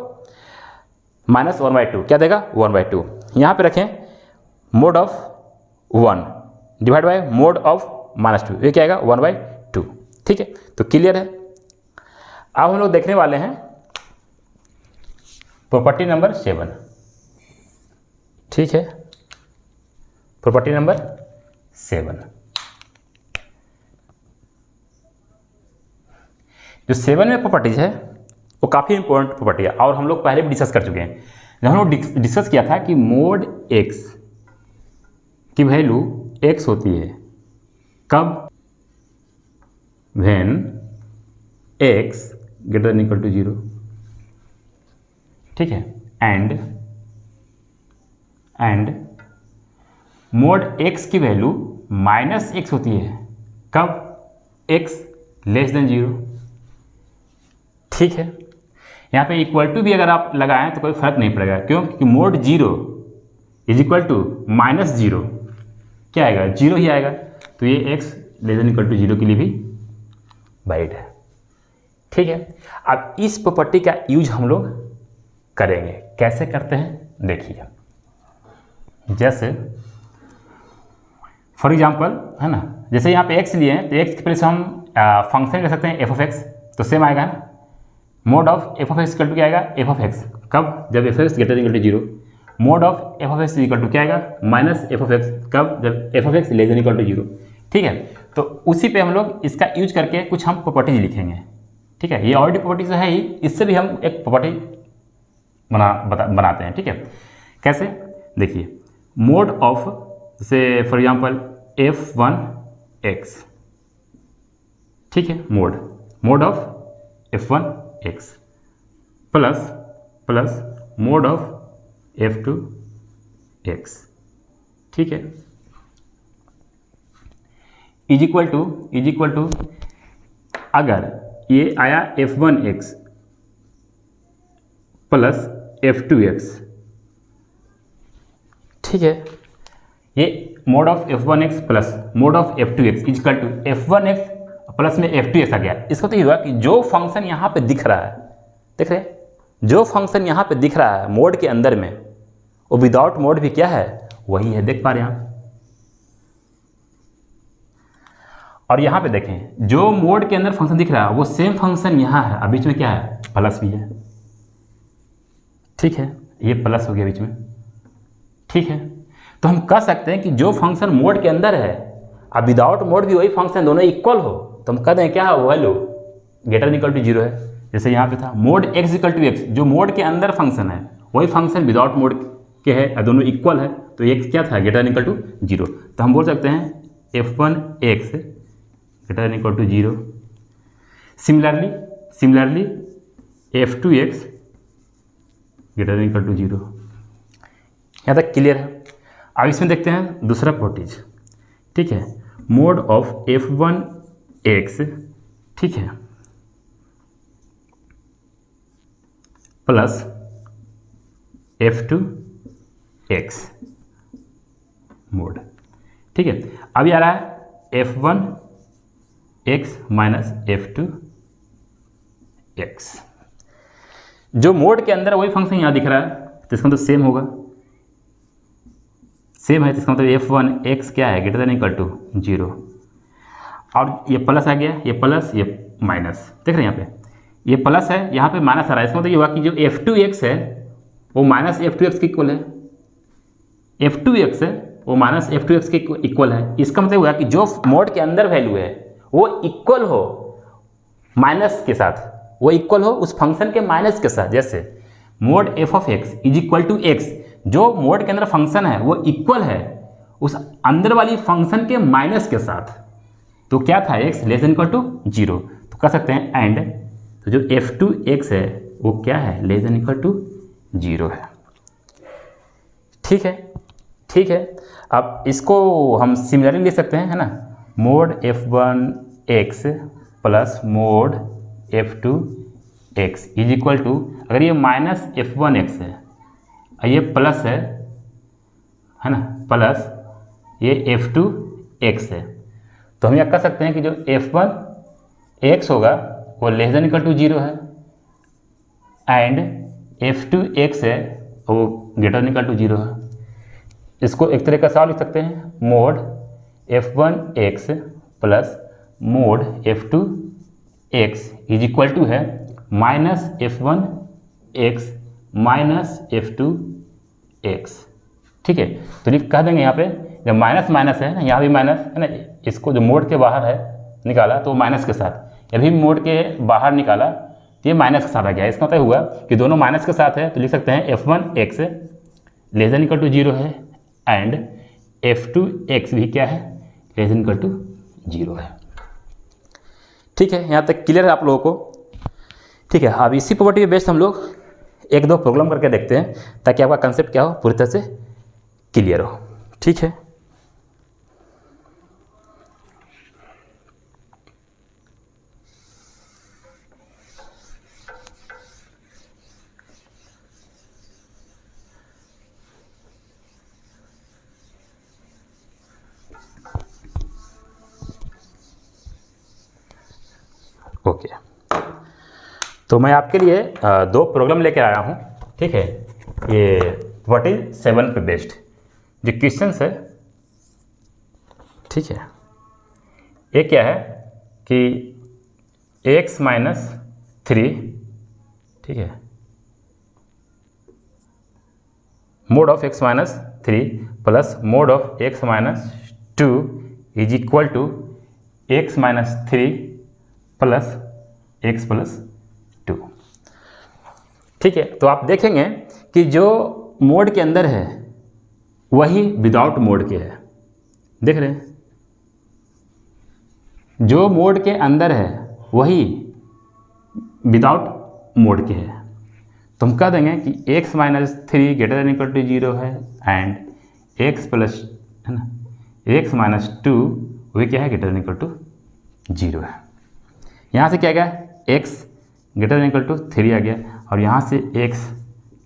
-1/2 क्या देगा 1/2। यहाँ पे रखें mode of 1 divide by mode of -2, ये क्या आएगा 1/2, ठीक है। तो क्लियर है। अब हम लोग देखने वाले हैं प्रॉपर्टी नंबर 7, ठीक है, प्रॉपर्टी नंबर 7। जो 7 में प्रॉपर्टीज है वो काफ़ी इंपॉर्टेंट प्रॉपर्टी है और हम लोग पहले भी डिस्कस कर चुके हैं। जब हम लोग डिस्कस किया था कि मोड x की वैल्यू x होती है कब, when x greater than equal to 0, ठीक है, एंड मोड x की वैल्यू -x होती है कब, x लेस देन 0, ठीक है। यहाँ पे इक्वल टू भी अगर आप लगाएं तो कोई फर्क नहीं पड़ेगा, क्यों? क्योंकि मोड 0 इज इक्वल टू -0 क्या आएगा 0 ही आएगा, तो ये x less than equal to 0 के लिए भी वैलिड है, ठीक है। अब इस प्रॉपर्टी का यूज हम लोग करेंगे, कैसे करते हैं देखिए। जैसे फॉर एग्जांपल है ना, जैसे यहाँ पे x लिए हैं तो x के प्लेस हम फंक्शन ले सकते हैं f ऑफ x, तो सेम आएगा ना mod of f of x equal to क्या आएगा f ऑफ x कब, जब f of x greater than equal to 0, mod of f of x equal to क्या आएगा -f ऑफ x कब, जब f of x less than equal to 0, ठीक है। तो उसी पे हम लोग इसका यूज करके कुछ हम प्रॉपर्टीज लिखेंगे, ठीक है। ये ऑलरेडी प्रॉपर्टीज तो है ही, इससे भी हम एक प्रॉपर्टी बनाते हैं, ठीक है। कैसे देखिए, मोड ऑफ जैसे फॉर एग्जांपल f1x, ठीक है, mod of f1x plus mod of f2x, ठीक है, इज इक्वल टू अगर ये आया f1x प्लस f2x, ठीक है, ये mod of f1x plus mod of f2x is equal to f1x plus में f2x आ गया। इसका तो ये हुआ कि जो फंक्शन यहाँ पे दिख रहा है, देख रहे, जो फंक्शन यहाँ पे दिख रहा है मोड के अंदर में, वो विदाउट मोड भी क्या है, वही है, देख पा रहे हैं आप। और यहाँ पे देखें जो मोड के अंदर फंक्शन दिख रहा है वो सेम फंक्शन यहाँ है, अब बीच में क्या है, प्लस भी है, ठीक है, ये प्लस हो गया बीच में, ठीक है। तो हम कह सकते हैं कि जो फंक्शन मोड के अंदर है अब विदाउट मोड भी वही फंक्शन, दोनों इक्वल हो, तो हम कह दें क्या है, value greater than equal to 0 है। जैसे यहाँ पे था mod x equal to x, जो मोड के अंदर फंक्शन है वही फंक्शन विदाउट मोड के है, दोनों इक्वल है, तो x क्या था, ग्रेटर देन इक्वल टू 0। तो हम बोल सकते हैं f1x greater than equal to 0। Similarly f2x greater than equal to 0। यहाँ तक क्लियर है। अब इसमें देखते हैं दूसरा प्रॉपर्टीज, ठीक है, मोड ऑफ f1x, ठीक है, प्लस f2x मोड, ठीक है। अभी आ रहा है f1x माइनस f2x, जो मोड के अंदर वही फंक्शन यहाँ दिख रहा है, तो इसका मतलब सेम होगा, सेम है, तो इसका मतलब f1x क्या है, ग्रेटर देन इक्वल टू 0। और ये प्लस आ गया, ये प्लस ये माइनस, देख रहे हैं यहाँ पे ये प्लस है, यहाँ पे माइनस आ रहा है, इसका मतलब ये हुआ कि जो f2x है वो माइनस f2x के इक्वल है, f2x है वो माइनस f2x के इक्वल है। इसका मतलब हुआ कि जो मोड के अंदर वैल्यू है वो इक्वल हो माइनस के साथ, वो इक्वल हो उस फंक्शन के माइनस के साथ। जैसे mod f of x is equal to x, जो मोड के अंदर फंक्शन है वो इक्वल है उस अंदर वाली फंक्शन के माइनस के साथ, तो क्या था, x less than equal to 0। तो कह सकते हैं एंड, तो जो f2x है वो क्या है, लेस देन इक्वल टू 0 है, ठीक है, ठीक है। अब इसको हम सिमिलरली ले सकते हैं, है ना, mod f1x plus mod f2x is equal to, अगर ये माइनस f1x है और ये प्लस है ना, प्लस ये f2x है, तो हम यह कह सकते हैं कि जो f1x होगा वो लेस देन इक्वल टू 0 है एंड f2x है वो ग्रेटर देन इक्वल टू 0 है। इसको एक तरीके से और लिख सकते हैं, mod f1x plus mod f2x is equal to है माइनस f1x माइनस f2x, ठीक है। तो कह देंगे यहाँ पे जब माइनस माइनस है ना, यहाँ भी माइनस है ना, इसको जो मोड के बाहर है निकाला तो माइनस के साथ, ये भी मोड के बाहर निकाला तो ये माइनस के साथ आ गया। इसका मतलब हुआ कि दोनों माइनस के साथ है, तो लिख सकते हैं f1x less than equal to 0 है एंड f2x भी क्या है, लेस देन इक्वल टू 0 है, ठीक है। यहाँ तक क्लियर है आप लोगों को, ठीक है। अब इसी प्रॉपर्टी पे बेस्ड हम लोग एक दो प्रॉब्लम करके देखते हैं ताकि आपका कंसेप्ट क्या हो, पूरी तरह से क्लियर हो, ठीक है। ओके, तो मैं आपके लिए दो प्रोग्राम लेकर आया हूँ, ठीक है। ये 47 पे बेस्ड जो क्वेश्चंस है, ठीक है। एक क्या है कि x माइनस 3, ठीक है, mod of x minus 3 plus mod of x minus 2 is equal to x minus 3 plus x plus 2, ठीक है। तो आप देखेंगे कि जो मोड के अंदर है वही विदाउट मोड के है, देख रहे हैं, जो मोड के अंदर है वही विदाउट मोड के है, तो हम कह देंगे कि x minus 3 greater than equal to 0 है एंड x प्लस, है ना, x माइनस 2 वही क्या है, ग्रेटर देन इक्वल टू 0 है। यहाँ से क्या गया, x greater than equal to 3 आ गया और यहाँ से x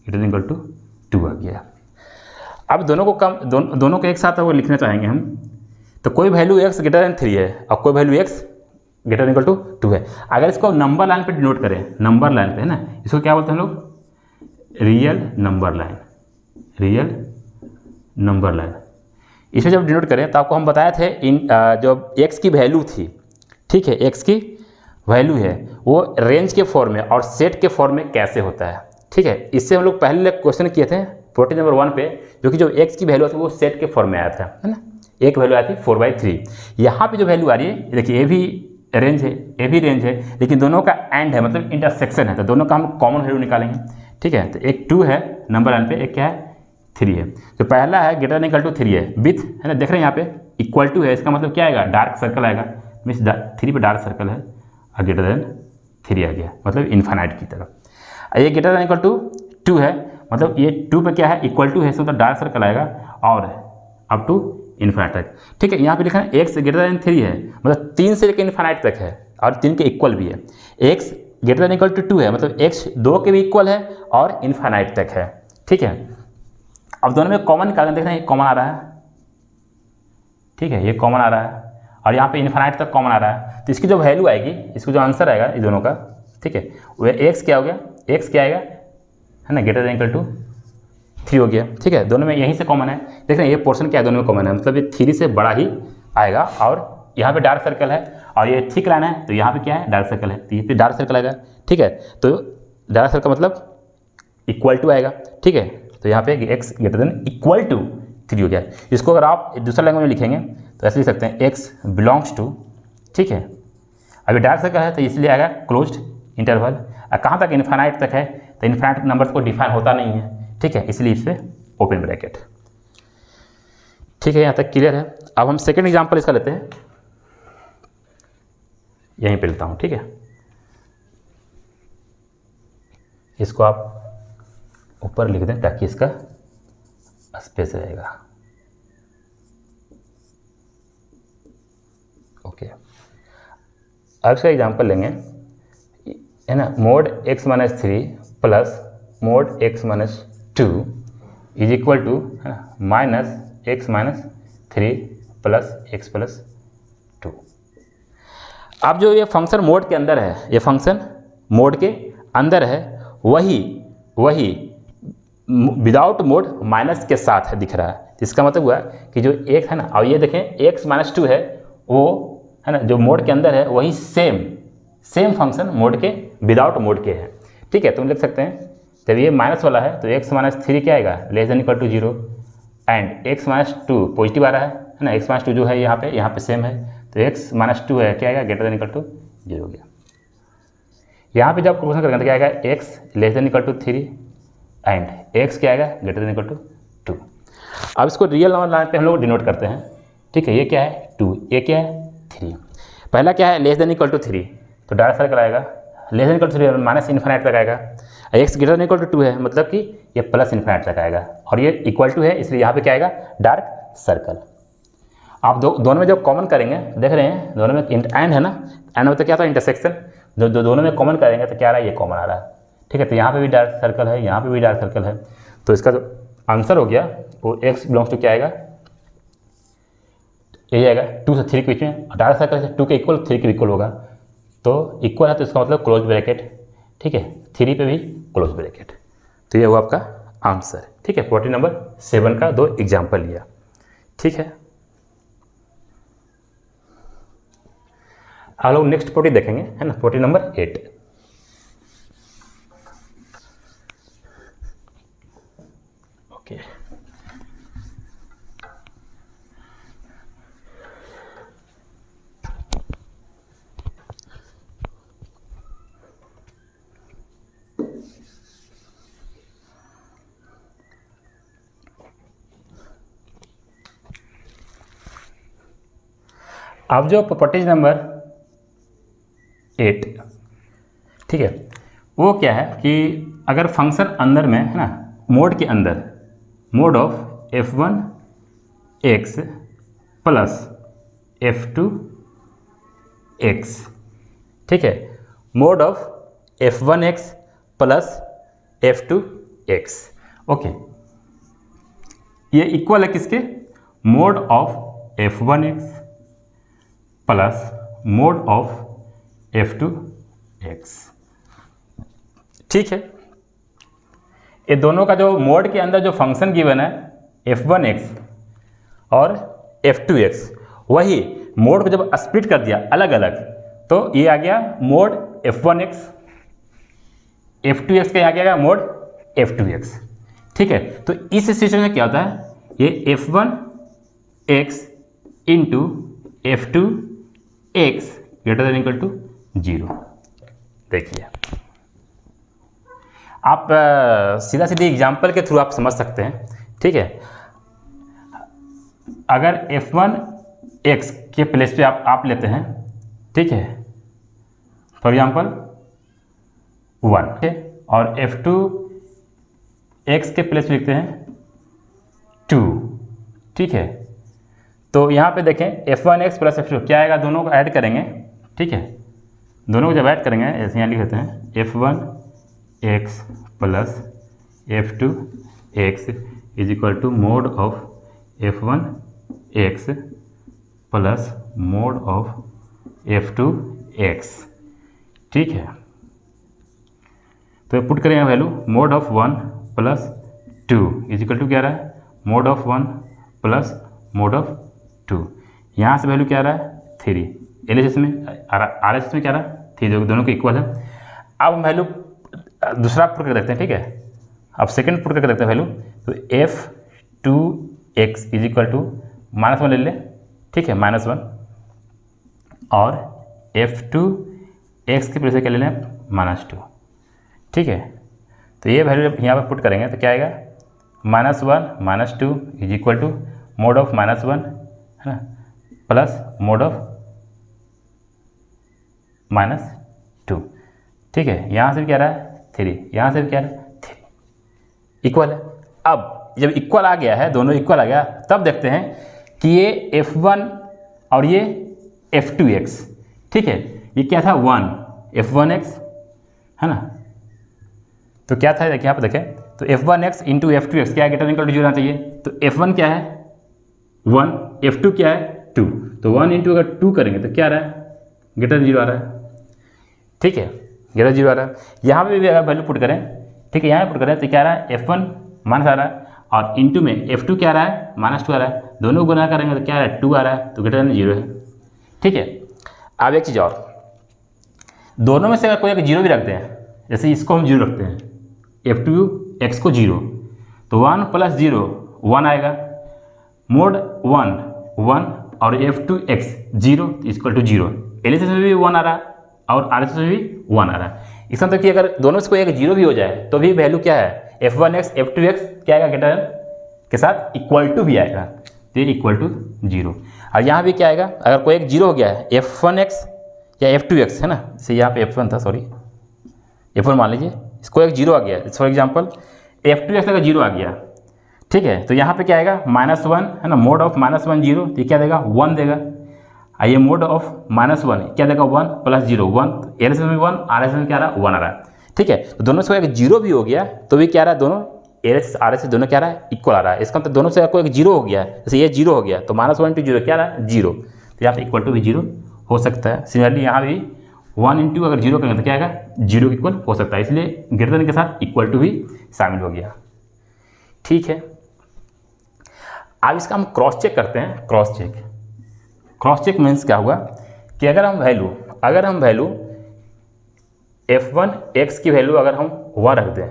greater than equal to 2 आ गया। अब दोनों को दोनों को एक साथ अगर लिखना चाहेंगे हम, तो कोई वैल्यू x ग्रेटर देन 3 है और कोई value x greater than equal to 2 है। अगर इसको नंबर लाइन पे डिनोट करें, नंबर लाइन पे है ना, इसको क्या बोलते हैं हम लोग, real number line, real number line. इसे जब डिनोट करें तो आपको हम बताए थे जो x की वैल्यू थी, ठीक है, x की वैल्यू है वो रेंज के फॉर्म में और सेट के फॉर्म में कैसे होता है, ठीक है। इससे हम लोग पहले क्वेश्चन किए थे प्रॉपर्टी नंबर 1 पे, जो कि जो x की वैल्यू थी वो सेट के फॉर्म में आया था, है ना, एक वैल्यू आई थी 4/3। यहाँ पे जो वैल्यू आ रही है देखिए, ये भी रेंज है, ये भी रेंज है, लेकिन दोनों का एंड है, मतलब इंटरसेक्शन है, तो दोनों का हम कॉमन वैल्यू निकालेंगे, ठीक है। तो एक 2 है नंबर लाइन पे, एक क्या है 3 है। तो पहला है ग्रेटर देन इक्वल टू 3 है, विथ, है ना, देख रहे हैं यहाँ पे इक्वल टू है, इसका मतलब क्या आएगा, डार्क सर्कल आएगा, मीन्स 3 पे डार्क सर्कल है और ग्रेटर देन 3 आ गया, मतलब इन्फानाइट की तरफ। ये ग्रेटर देन इक्वल टू 2 है, मतलब ये 2 पे क्या है, इक्वल टू है, इसका मतलब डार्क सर्कल आएगा और अप टू इन्फानाइट तक, ठीक है। यहाँ पे लिखा है x ग्रेटर देन 3 है, मतलब 3 से लेकर इन्फानाइट तक है और 3 के इक्वल भी है। x greater than equal to 2 है, मतलब x 2 के भी इक्वल है और इन्फानाइट तक है, ठीक है। अब दोनों में कॉमन निकालें, देख रहे हैं ये कॉमन आ रहा है, ठीक है, ये कॉमन आ रहा है और यहाँ पे इन्फानाइट तक कॉमन आ रहा है, तो इसकी जो वैल्यू आएगी, इसको जो आंसर आएगा इस दोनों का, ठीक है, वो x क्या हो गया, x क्या आएगा, है ना, ग्रेटर देन इक्वल टू 3 हो गया, ठीक है। दोनों में यहीं से कॉमन है, देख रहे हैं ये पोर्शन क्या है, दोनों में कॉमन है, मतलब ये 3 से बड़ा ही आएगा और यहाँ पे डार्क सर्कल है और ये थिक लाइन है, तो यहाँ पे क्या है, डार्क सर्कल है, तो ये पे डार्क सर्कल आएगा, ठीक है। तो डार्क सर्कल मतलब इक्वल टू आएगा, ठीक है। तो यहाँ पे x greater than equal to 3 हो गया। इसको अगर आप दूसरा लैंग्वेज में लिखेंगे तो ऐसे लिख सकते हैं x बिलोंग्स टू, ठीक है, अभी डार्क सर्कल है तो इसलिए आएगा क्लोज्ड इंटरवल, और कहाँ तक, इन्फानाइट तक है, तो इन्फानाइट नंबर को डिफाइन होता नहीं है, ठीक है, इसलिए इस पर ओपन ब्रैकेट, ठीक है। यहाँ तक क्लियर है। अब हम सेकेंड एग्जाम्पल इसका लेते हैं, यहीं पे लेता हूँ, ठीक है। इसको आप ऊपर लिख दें ताकि इसका स्पेस रहेगा, ओके। अब इसका एग्जाम्पल लेंगे, है ना, mod x minus 3 plus mod x minus 2 is equal to, है ना, minus x minus 3 plus x plus 2। अब जो ये फंक्शन मोड के अंदर है, ये फंक्शन मोड के अंदर है, वही विदाउट मोड माइनस के साथ है दिख रहा है। इसका मतलब हुआ कि जो एक है ना, और ये देखें x माइनस 2 है, वो है ना जो मोड के अंदर है वही सेम फंक्शन मोड के विदाउट मोड के है, ठीक है। तो हम लिख सकते हैं जब ये माइनस वाला है तो x माइनस 3 क्या आएगा, less than equal to 0, and x minus 2 positive आ रहा है ना, x माइनस 2 जो है यहाँ पे सेम है, तो x माइनस 2 है क्या आएगा, ग्रेटर देन इक्वल टू 0 हो गया। यहाँ पे जब क्वेश्चन करेंगे तो क्या आएगा, x less than equal to 3 and x क्या आएगा, ग्रेटर देन इक्वल टू 2। अब इसको रियल नंबर लाइन पे हम लोग डिनोट करते हैं, ठीक है। ये क्या है 2, ये क्या है 3, पहला क्या है लेस देन इक्वल टू 3, तो डार्क सर्कल आएगा, less than equal to 3 minus infinite तक आएगा, x greater than equal to 2 है, मतलब कि ये प्लस इन्फानाइट तक आएगा, और ये इक्वल टू है इसलिए यहाँ पे क्या आएगा, डार्क सर्कल। आप दोनों में जब कॉमन करेंगे, देख रहे हैं दोनों में एंड है ना, एंड मतलब क्या था, इंटरसेक्शन, दोनों में कॉमन करेंगे तो क्या आ रहा है, ये कॉमन आ रहा है, ठीक है। तो यहाँ पे भी डार्क सर्कल है, यहाँ पे भी डार्क सर्कल है, तो इसका जो आंसर हो गया वो x बिलोंग्स टू क्या आएगा, यही आएगा 2 से 3 के बीच में, डार्क सर्कल से 2 के इक्वल 3 के इक्वल होगा, तो इक्वल है तो इसका मतलब क्लोज ब्रैकेट, ठीक है, 3 पे भी क्लोज ब्रैकेट। तो ये हुआ आपका आंसर, ठीक है। प्रॉपर्टी नंबर 7 का 2 एग्जाम्पल लिया, ठीक है। हम लोग नेक्स्ट प्रॉपर्टी देखेंगे, है ना, प्रॉपर्टी नंबर 8। ओके, अब जो प्रॉपर्टीज नंबर 8, ठीक है, वो क्या है कि अगर फंक्शन अंदर में है ना, मोड के अंदर, mode of f1x plus f2x, ठीक है, mod of f1x plus f2x, okay, ये इक्वल है किसके, mode of f1x plus mod of f2x। ठीक है, ये दोनों का जो मोड के अंदर जो फंक्शन गिवन है f1x और f2x, वही मोड को जब स्प्लिट कर दिया अलग अलग तो ये आ गया मोड f1x, f2x का आ गया मोड f2x। ठीक है, तो इस सिचुएशन में क्या होता है, ये f1x into f2x greater than equal to 0। देखिए आप सीधा सीधी एग्जाम्पल के थ्रू आप समझ सकते हैं। ठीक है, अगर f1x के प्लेस पे आप लेते हैं, ठीक है, फॉर एग्जाम्पल 1, और f2x के प्लेस पे लिखते हैं 2। ठीक है, तो यहाँ पे देखें f1x प्लस f2 क्या आएगा, दोनों को ऐड करेंगे। ठीक है, दोनों को जब ऐड करेंगे ऐसे यहाँ लिख देते हैं f1x plus f2x is equal to mod of f1x plus mod of f2x। ठीक है, तो पुट करेंगे value mod of 1 plus 2 is equal to क्या रहा है, mod of 1 plus mod of 2। यहाँ से वैल्यू क्या रहा है 3, LHS में RHS में क्या रहा है 3, जो दोनों के इक्वल है। अब हम वैल्यू दूसरा पुट कर देखते हैं। ठीक है, अब सेकंड पुट करके देखते हैं वैल्यू, तो f2x इज इक्वल टू -1 ले लें। ठीक है, -1 और f2x के प्लेस पे क्या ले लें -2। ठीक है, तो ये वैल्यू यहाँ पर पुट करेंगे तो क्या आएगा -1 -2 is equal to mod of -1 है ना प्लस मोड ऑफ -2। ठीक है, यहाँ से भी क्या रहा है 3, यहाँ से भी क्या रहा है 3, इक्वल है। अब जब इक्वल आ गया है, दोनों इक्वल आ गया, तब देखते हैं कि ये f1 और ये f2x। ठीक है, ये क्या था 1 f1x है ना, तो क्या था देखिए यहाँ पर देखें, तो f1x इंटू f2x क्या है, ग्रेटर देन इक्वल टू 0 आना चाहिए। तो f1 क्या है 1, f2 क्या है 2, तो 1 इंटू अगर 2 करेंगे तो क्या आ रहा है ग्रेटर देन 0 आ रहा है। ठीक है, ग्रेटर 0 आ रहा है। यहाँ पे भी अगर वैल्यू पुट करें, ठीक है, यहाँ पुट करें तो क्या आ रहा है f1 माइनस आ रहा है और इंटू में f2 क्या आ रहा है -2 आ रहा है, दोनों गुना करेंगे तो क्या आ रहा है 2 आ रहा है, तो ग्रेटर देन 0 है। ठीक है, अब एक चीज़ और, दोनों में से अगर कोई एक 0 भी रखते हैं, जैसे इसको हम 0 रखते हैं, f2x को 0, तो 1 प्लस 0 1 आएगा, मोड 1 1 और f2x 0 इक्वल टू 0। LHS में भी 1 आ रहा है और RHS में भी 1 आ रहा है। इसका मतलब कि अगर दोनों से कोई एक 0 भी हो जाए तो भी वैल्यू क्या है f1x f2x क्या आएगा ग्रेटर के साथ इक्वल टू भी आएगा, तो ये इक्वल टू 0। और यहाँ भी क्या आएगा, अगर कोई एक 0 हो गया है f1x या f2x है ना, जैसे यहाँ पे f1 था, सॉरी f1 मान लीजिए, इसको एक 0 आ गया, फॉर एग्जाम्पल f2x अगर 0 आ गया, ठीक है, तो यहाँ पे क्या आएगा -1 है ना, मोड ऑफ -1 0, तो क्या देगा 1 देगा, और ये मोड ऑफ -1 क्या देगा 1 प्लस 0 1, तो LHS में 1 RHS में क्या आ रहा है 1 आ रहा है। ठीक है, तो दोनों से एक 0 भी हो गया तो भी क्या आ रहा है, दोनों LHS RHS दोनों क्या आ रहा है इक्वल आ रहा है। इसका मतलब दोनों से कोई एक 0 हो गया, जैसे ये 0 हो गया तो -1 इंटू 0 क्या आ रहा है 0, तो यहाँ पे इक्वल टू भी 0 हो सकता है। सिमिलरली यहाँ भी 1 इंटू अगर 0 करेंगे तो क्या आएगा 0 इक्वल हो सकता है, इसलिए ग्रेटर देन के साथ इक्वल टू भी शामिल हो गया। ठीक है, अब इसका हम क्रॉस चेक करते हैं। क्रॉस चेक मीन्स क्या हुआ कि अगर हम वैल्यू f1x की वैल्यू अगर हम 1 रख दें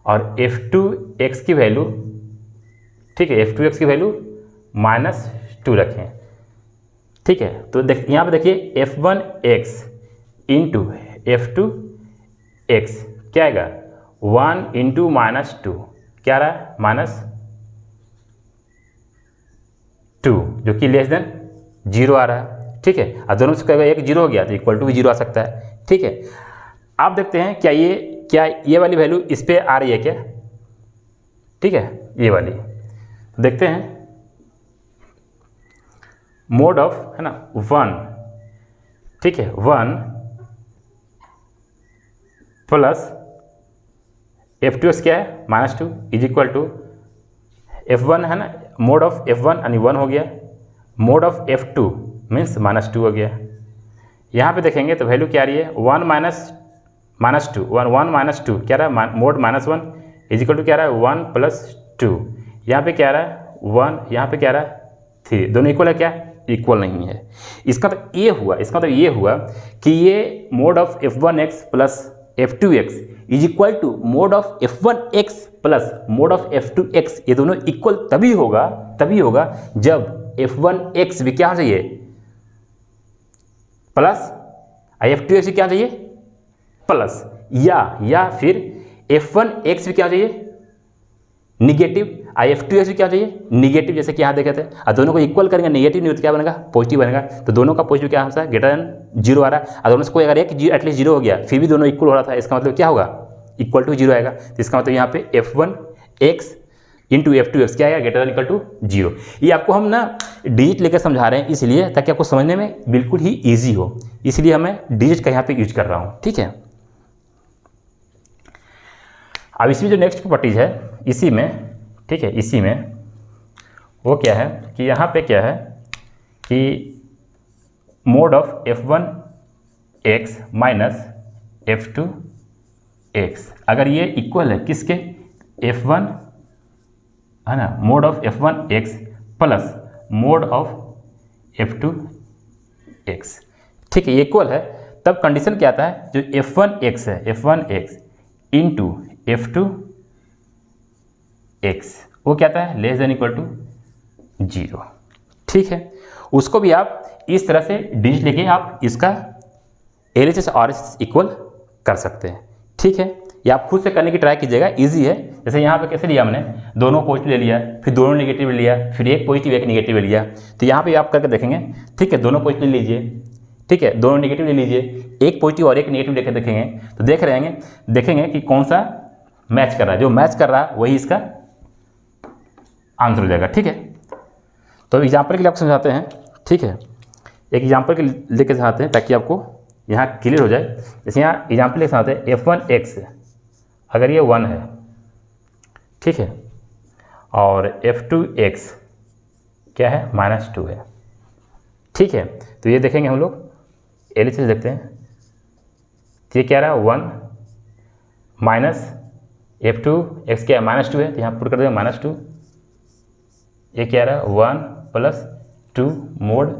और f2x की वैल्यू, ठीक है, f2x की वैल्यू -2 रखें। ठीक है, तो यहाँ पे देखिए f1x इंटू f2x क्या आएगा 1 इंटू -2 क्या आ रहा है -2, जो कि लेस देन 0 आ रहा है। ठीक है, और दोनों से एक 0 हो गया तो इक्वल टू भी 0 आ सकता है। ठीक है, आप देखते हैं क्या ये वाली वैल्यू इस पे आ रही है क्या, ठीक है, ये वाली तो देखते हैं, मोड ऑफ है ना 1, ठीक है, 1 प्लस f2x क्या है -2 इज इक्वल टू f1 है ना, मोड ऑफ f1 यानी 1 हो गया, मोड ऑफ f2 मीन्स -2 हो गया, यहाँ पे देखेंगे तो वैल्यू क्या आ रही है, 1 माइनस टू, 1 माइनस टू क्या रहा है, मोड -1 इज इक्वल टू क्या रहा है 1 + 2। यहाँ पे क्या रहा है 1, यहाँ पे क्या रहा है 3, दोनों इक्वल है क्या, इक्वल नहीं है। इसका तो ये हुआ, इसका तो ये हुआ कि ये mod of f1x plus f2x is equal to mod of f1x plus mod of f2x, ये दोनों इक्वल तभी होगा जब f1x भी क्या चाहिए प्लस, f2x भी क्या चाहिए प्लस, या फिर f1x भी क्या चाहिए निगेटिव, f2x भी क्या चाहिए निगेटिव, जैसे कि यहाँ देखे थे। और दोनों को इक्वल करेंगे, नेगेटिव नहीं तो क्या बनेगा पॉजिटिव बनेगा। तो दोनों का पॉजिटिव क्या होता है ग्रेटर देन 0 आ रहा है। और दोनों से कोई अगर एक एटलीस्ट 0 हो गया फिर भी दोनों इक्वल हो रहा था, इसका मतलब क्या होगा इक्वल टू 0 आएगा। तो इसका मतलब यहाँ पे f1x इंटू f2x क्या आएगा ग्रेटर देन इक्वल टू 0। ये आपको हम ना डिजिट लेकर समझा रहे हैं इसलिए ताकि आपको समझने में बिल्कुल ही ईजी हो, इसलिए मैं डिजिट का यहाँ पे यूज कर रहा हूँ, ठीक है। अब इसमें जो नेक्स्ट प्रॉपर्टीज है इसी में, ठीक है, इसी में वो क्या है कि यहाँ पे क्या है कि mode of f1x minus f2x, अगर ये इक्वल है किसके f1 है ना, mod of f1x plus mod of f2x, ठीक है, ये इक्वल है, तब कंडीशन क्या आता है जो f1x है, f1x इंटू f2x वो क्या आता है लेस देन इक्वल टू 0, ठीक है। उसको भी आप इस तरह से डिजिट लेके आप इसका LHS और RHS इक्वल कर सकते हैं, ठीक है। या आप खुद से करने की ट्राई कीजिएगा, इजी है। जैसे यहाँ पे कैसे लिया हमने, दोनों पॉजिटिव ले लिया, फिर दोनों नेगेटिव ले लिया, फिर एक पॉजिटिव एक नेगेटिव ले लिया। तो यहाँ पे आप करके देखेंगे, ठीक है, दोनों पॉजिटिव ले लीजिए, ठीक है, दोनों नेगेटिव ले लीजिए, एक पॉजिटिव और एक नेगेटिव लेकर देखेंगे तो देखेंगे कि कौन सा मैच कर रहा है, जो मैच कर रहा है वही इसका आंसर हो जाएगा, ठीक है। तो एग्जाम्पल के लिए आपको समझाते हैं, ठीक है, एक एग्जाम्पल के लेकर समझाते हैं ताकि आपको यहाँ क्लियर हो जाए। जैसे यहाँ एग्जाम्पल लेकर समझाते हैं f1x अगर ये 1 है, ठीक है, और f2x क्या है -2 है, ठीक है। तो ये देखेंगे हम लोग LHS देखते हैं, तो ये क्या रहा है 1 माइनस f2x क्या है -2 है, तो यहाँ पुट कर देंगे -2, ये क्या रहा है 1 + 2 मोड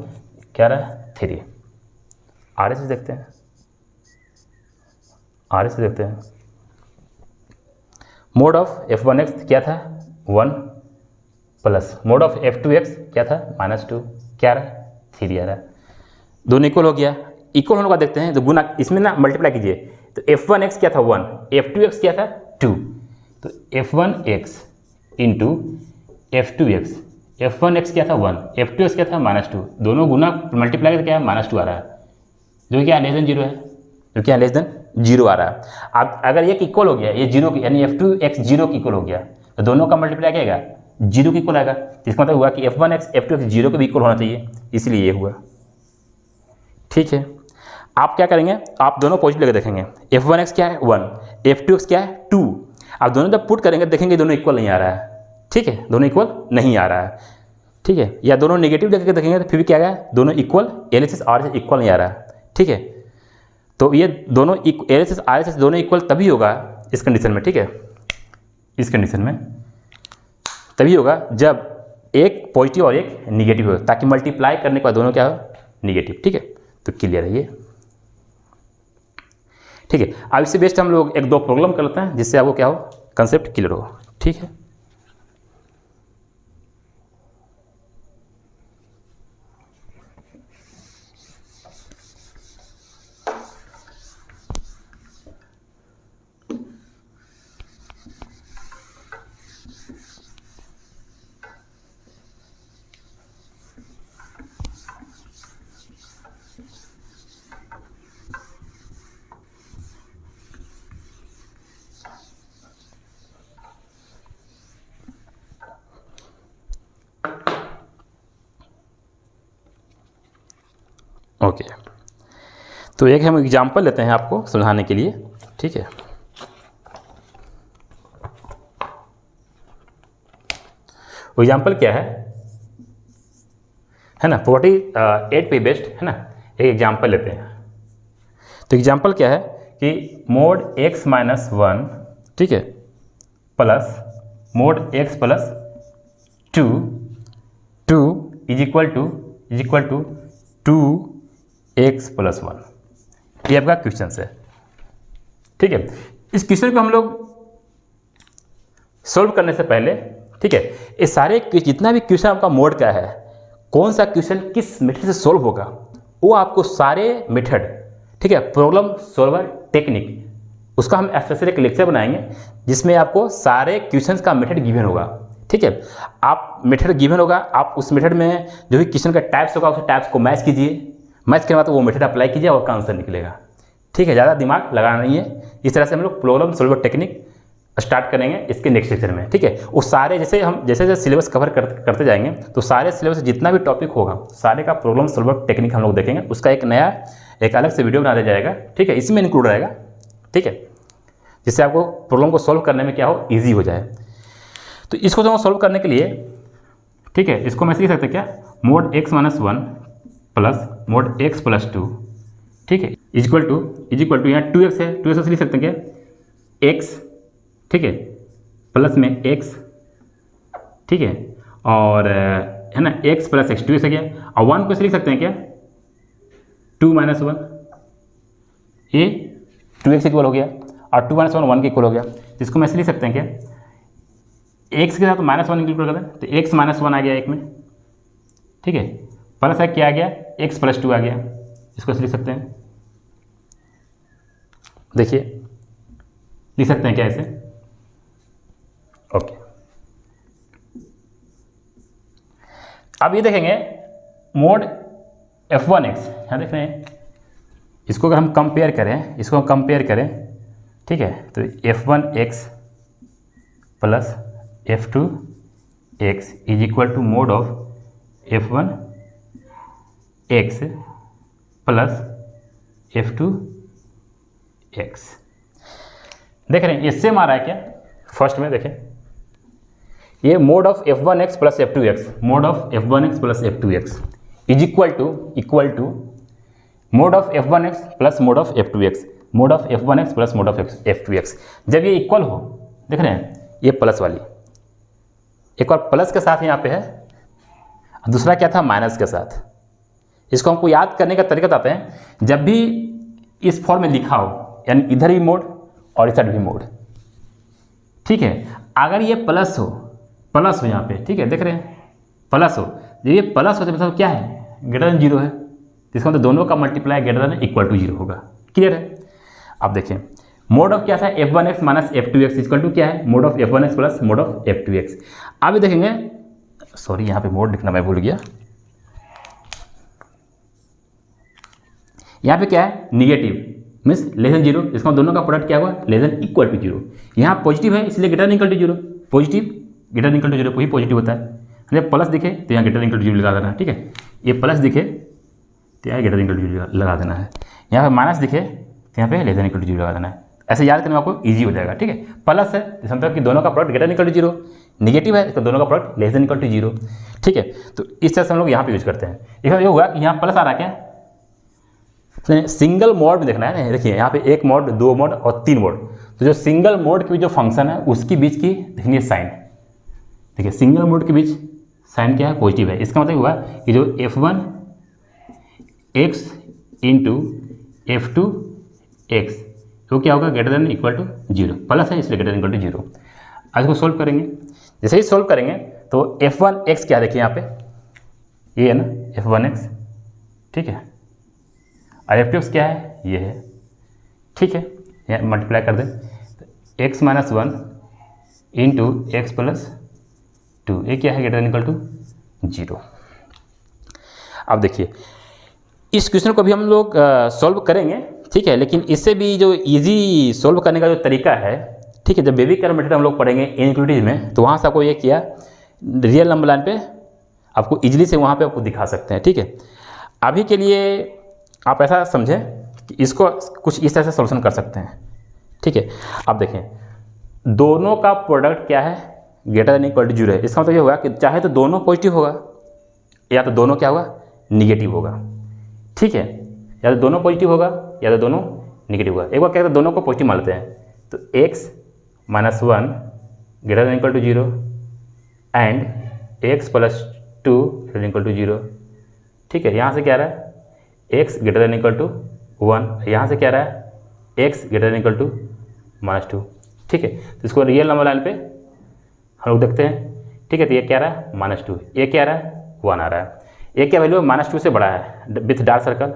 क्या रहा है 3। RHS देखते हैं, RHS देखते हैं, मोड ऑफ f1x क्या था 1 प्लस मोड ऑफ f2x क्या था -2, क्या रहा 3 आ रहा है, दोनों इक्वल हो गया। इक्वल होने का देखते हैं तो गुना इसमें ना मल्टीप्लाई कीजिए, तो f1x क्या था 1, f2x क्या था 2, तो f1x इंटू f2x, f1x क्या था 1, f2x क्या था -2, दोनों गुना मल्टीप्लाई करके क्या है -2 आ रहा है, जो क्या लेस देन 0 है, जो क्या लेस देन 0 आ रहा है। अब अगर ये इक्वल हो गया, ये 0 की यानी f2x 0 की इक्वल हो गया, तो दोनों का मल्टीप्लाई क्या आएगा 0 की इक्वल आएगा। इसका मतलब हुआ कि f1x f2x 0 के भी इक्वल होना चाहिए, इसलिए ये हुआ, ठीक है। आप क्या करेंगे, आप दोनों पॉजिटिव लेकर देखेंगे, f1x क्या है 1, f2x क्या है 2, आप दोनों जब पुट करेंगे देखेंगे दोनों इक्वल नहीं आ रहा है, ठीक है, दोनों इक्वल नहीं आ रहा है, ठीक है। या दोनों नेगेटिव लेकर देखेंगे तो फिर भी क्या आएगा दोनों इक्वल, LHS RHS इक्वल नहीं आ रहा है, ठीक है। तो ये दोनों LHS RHS दोनों इक्वल तभी होगा इस कंडीशन में, ठीक है, इस कंडीशन में तभी होगा जब एक पॉजिटिव और एक निगेटिव हो, ताकि मल्टीप्लाई करने के बाद दोनों क्या हो निगेटिव, ठीक है। तो क्लियर है ये, ठीक है। अब इससे बेस्ट हम लोग 1-2 प्रॉब्लम कर लेते हैं जिससे आपको क्या हो कंसेप्ट क्लियर हो, ठीक है। ओके, तो एक हम एग्जाम्पल लेते हैं आपको समझाने के लिए, ठीक है। वो एग्जाम्पल क्या है ना, 48 पे बेस्ड है ना, एक एग्जाम्पल लेते हैं, तो एग्जाम्पल क्या है कि मोड x माइनस 1, ठीक है, plus mod x plus 2 is equal to 2x plus 1। ये आपका क्वेश्चन है, ठीक है। इस क्वेश्चन को हम लोग सॉल्व करने से पहले, ठीक है, ये सारे जितना भी क्वेश्चन आपका मोड का है, कौन सा क्वेश्चन किस मेथड से सॉल्व होगा, वो आपको सारे मेथड, ठीक है, प्रॉब्लम सॉल्वर टेक्निक, उसका हम स्पेशल एक लेक्चर बनाएंगे जिसमें आपको सारे क्वेश्चंस का मेथड गिवन होगा, ठीक है। आप मेथड गिवन होगा, आप उस मेथड में जो भी क्वेश्चन का टाइप्स होगा उस टाइप्स को मैच कीजिए, मैच करने के बाद वो मेथड अप्लाई कीजिए और का आंसर निकलेगा, ठीक है। ज़्यादा दिमाग लगाना नहीं है। इस तरह से हम लोग प्रॉब्लम सॉल्वर टेक्निक स्टार्ट करेंगे इसके नेक्स्ट लेक्चर में, ठीक है। वो सारे जैसे सिलेबस कवर करते जाएंगे तो सारे सिलेबस जितना भी टॉपिक होगा सारे का प्रॉब्लम सॉल्वर टेक्निक हम लोग देखेंगे। उसका एक अलग से वीडियो बना दिया जाएगा, ठीक है, इसमें इंक्लूड रहेगा, ठीक है, जिससे आपको प्रॉब्लम को सॉल्व करने में क्या हो, ईजी हो जाए। तो इसको जो सॉल्व करने के लिए, ठीक है, इसको मैं लिख सकते हैं क्या, mode x minus 1 plus mod x plus 2, ठीक है, इज इक्वल टू यहाँ 2x है, 2x से लिख सकते हैं क्या, x, ठीक है, प्लस में x, ठीक है, और है ना x प्लस x, 2x है क्या, और 1 को लिख सकते हैं क्या, 2 माइनस 1, ये 2x इक्वल हो गया और 2 माइनस 1 1 के इक्वल हो गया। जिसको मैं लिख सकते हैं क्या, x के साथ माइनस 1 इंक्लूड कर दें तो x माइनस 1 आ गया एक में, ठीक है, प्लस है क्या आ गया, x प्लस 2 आ गया। इसको लिख सकते हैं, देखिए लिख सकते हैं क्या ऐसे, ओके। अब ये देखेंगे मोड f1x, यहाँ देख रहे हैं, इसको अगर हम कंपेयर करें, ठीक है, तो f1x plus f2x is equal to mod of f1x plus f2x। देख रहे हैं ये सेम आ रहा है क्या, फर्स्ट में देखें, ये mod of f1x plus f2x, mod of f1x plus f2x is equal to mod of f1x plus mod of f2x, mod of f1x plus mod of f2x। जब ये इक्वल हो, देख रहे हैं, ये प्लस वाली एक और प्लस के साथ यहाँ पे है, दूसरा क्या था, माइनस के साथ। इसको हमको याद करने का तरीका बताते हैं, जब भी इस फॉर्म में लिखा हो, यानी इधर भी मोड और इस साइड भी मोड, ठीक है, अगर ये प्लस हो यहाँ पे, ठीक है, देख रहे हैं, प्लस हो, जब ये प्लस हो तो मतलब क्या है, ग्रेटर देन 0 है, इसका मतलब दोनों का multiply greater than equal to 0 होगा। क्लियर है। अब देखें मोड ऑफ क्या था, f1x minus f2x equal to क्या है, mod of f1x plus mod of f2x। अब देखेंगे, सॉरी यहाँ पे मोड लिखना मैं भूल गया, यहाँ पे क्या है, निगेटिव मीन्स लेस देन 0, इसका दोनों का प्रोडक्ट क्या हुआ, लेस देन इक्वल टू 0। यहाँ पॉजिटिव है इसलिए greater than equal to 0, positive greater than equal to 0 वही पॉजिटिव होता है। जब प्लस दिखे तो यहाँ ग्रेटर देन इक्वल टू 0 लगा देना है, ठीक है, ये प्लस दिखे तो यहाँ ग्रेटर देन इक्वल टू 0 लगा देना है, यहाँ पे माइनस दिखे तो यहाँ पे लेस देन इक्वल टू 0 लगा देना है। ऐसे याद करने में आपको ईजी हो जाएगा, ठीक है। प्लस है जिसका मतलब कि दोनों का product greater than equal to 0, negative है इसका दोनों का product less than equal to 0, ठीक है। तो इस तरह से हम लोग यहाँ पे यूज करते हैं। इसका ये होगा कि यहाँ प्लस आ रहा है क्या, सिंगल मोड में देखना है ना, देखिए यहाँ पे 1 मोड 2 मोड और 3 मोड, तो जो सिंगल मोड के जो फंक्शन है उसके बीच की देखिए साइन, देखिए सिंगल मोड के बीच साइन क्या है, पॉजिटिव है। इसका मतलब हुआ कि जो f1x इंटू f2x तो क्या होगा, greater than equal to 0, plus है इसलिए ग्रेटर देन इक्वल टू 0। आज को सोल्व करेंगे, जैसे ही सोल्व करेंगे तो f1x क्या देखिए यहाँ पे, ये है ना f1x, ठीक है, और f2x क्या है, ये है, ठीक है, यहाँ मल्टीप्लाई कर दें तो x minus 1 into x plus 2, ये क्या है, ग्रेटर देन इक्वल टू 0। अब देखिए इस क्वेश्चन को भी हम लोग सॉल्व करेंगे, ठीक है, लेकिन इससे भी जो इजी सॉल्व करने का जो तरीका है, ठीक है, जब बेबी कर्व मेथड हम लोग पढ़ेंगे इनइक्वालिटीज में तो वहाँ से आपको ये किया रियल नंबर लाइन पे आपको इजीली से वहाँ पे आपको दिखा सकते हैं, ठीक है। अभी के लिए आप ऐसा समझें कि इसको कुछ इस तरह से सॉल्यूशन कर सकते हैं, ठीक है। अब देखें दोनों का प्रोडक्ट क्या है, ग्रेटर देन इक्वल टू 0 है। इसका मतलब ये होगा कि चाहे तो दोनों पॉजिटिव होगा या तो दोनों क्या होगा, निगेटिव होगा, ठीक है, या तो दोनों पॉजिटिव होगा या तो दोनों नेगेटिव होगा। एक बार क्या करते हैं, दोनों को पॉजिटिव मान लेते हैं, तो x minus 1 greater than equal to 0 and x plus 2 greater than equal to 0। ठीक है, यहाँ से क्या आ रहा है x greater than equal to 1, यहाँ से क्या आ रहा है x greater than equal to -2। ठीक है, तो इसको रियल नंबर लाइन पे हम लोग देखते हैं। ठीक है, तो ये क्या आ रहा है -2, ये क्या आ रहा है 1 आ रहा है। ये क्या वैल्यू है -2 से बड़ा है विथ डार्क सर्कल,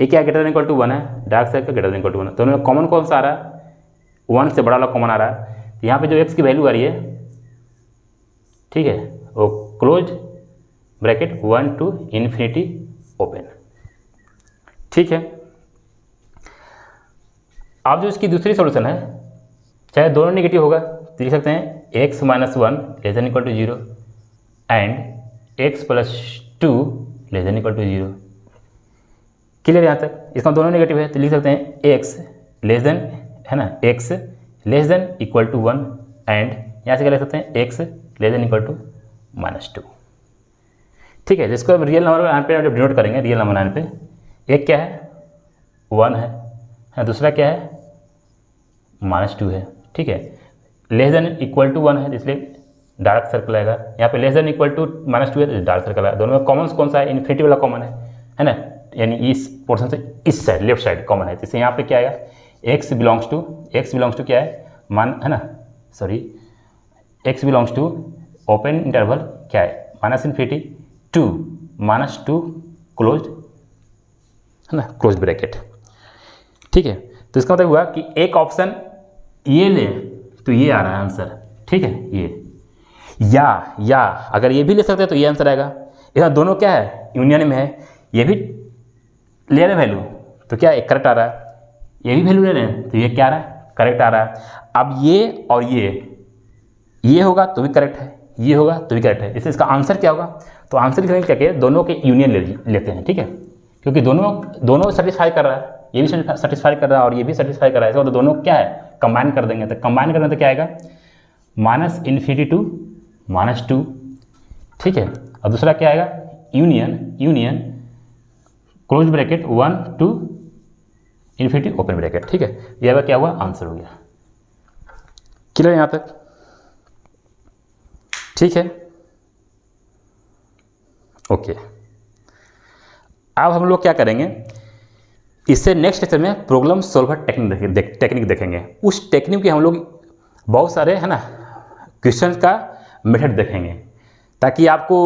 ये क्या ग्रेटर देन इक्वल टू 1 है, dark circle greater than equal to 1। तो उन्होंने कॉमन कौन सा आ रहा है, 1 से बड़ा वाला कॉमन आ रहा है। तो यहाँ पे जो x की वैल्यू आ रही है, ठीक है, वो close bracket 1 to infinity open. ठीक है, अब जो इसकी दूसरी सोल्यूशन है, चाहे दोनों नेगेटिव होगा तो लिख सकते हैं x minus 1 less than equal to 0 and x plus 2 less than equal to 0। Clear यहाँ तक? इसका दोनों नेगेटिव है तो लिख सकते हैं x लेस देन, है ना, x less than equal to 1 and यहाँ से क्या लिख सकते हैं x less than equal to -2। ठीक है, जिसको रियल नंबर लाइन पे जब डिनोट करेंगे, रियल नंबर लाइन पे एक क्या है 1 है, दूसरा क्या है -2 है। ठीक है, लेस देन इक्वल टू 1 है इसलिए डार्क सर्कल आएगा, यहाँ पे लेस देन इक्वल टू -2 है तो डार्क सर्कल आएगा। दोनों में कॉमन कौन सा है, इन्फिनिटी वाला कॉमन है ना, यानी इस पोर्शन से इस साइड लेफ्ट साइड कॉमन है, तो इससे यहाँ पे क्या आएगा x बिलोंग्स टू क्या है मान, है ना, sorry x belongs to open interval क्या है -∞ टू -2 क्लोज, है ना, क्लोज ब्रैकेट। ठीक है, तो इसका मतलब हुआ कि एक ऑप्शन ये ले तो ये आ रहा है आंसर। ठीक है, ये या अगर ये भी ले सकते हैं तो ये आंसर आएगा। यहाँ दोनों क्या है यूनियन में है, ये भी ले रहे वैल्यू तो क्या एक करेक्ट आ रहा है, ये भी वैल्यू ले रहे हैं तो ये क्या आ रहा है करेक्ट आ रहा है। अब ये और ये होगा तो भी करेक्ट है, ये होगा तो भी करेक्ट है, इसलिए इसका आंसर क्या होगा, तो आंसर लिखने क्या क्या दोनों के यूनियन लेते हैं। ठीक है, क्योंकि दोनों सेटिस्फाई कर रहा है, ये भी सेटिस्फाई कर रहा है और ये भी सेटिस्फाई कर रहा है, तो दोनों क्या है कंबाइन कर देंगे, तो कंबाइन करने तो क्या आएगा -∞ टू -2। ठीक है, और दूसरा क्या आएगा union close bracket 1 to infinity open bracket. ठीक है, यह क्या हुआ आंसर हो गया। क्लियर यहाँ तक? ठीक है, ओके। अब हम लोग क्या करेंगे, इससे नेक्स्ट लेक्चर में प्रॉब्लम सॉल्वर टेक्निक देखेंगे। उस टेक्निक के हम लोग बहुत सारे, है ना, क्वेश्चन का मेथड देखेंगे, ताकि आपको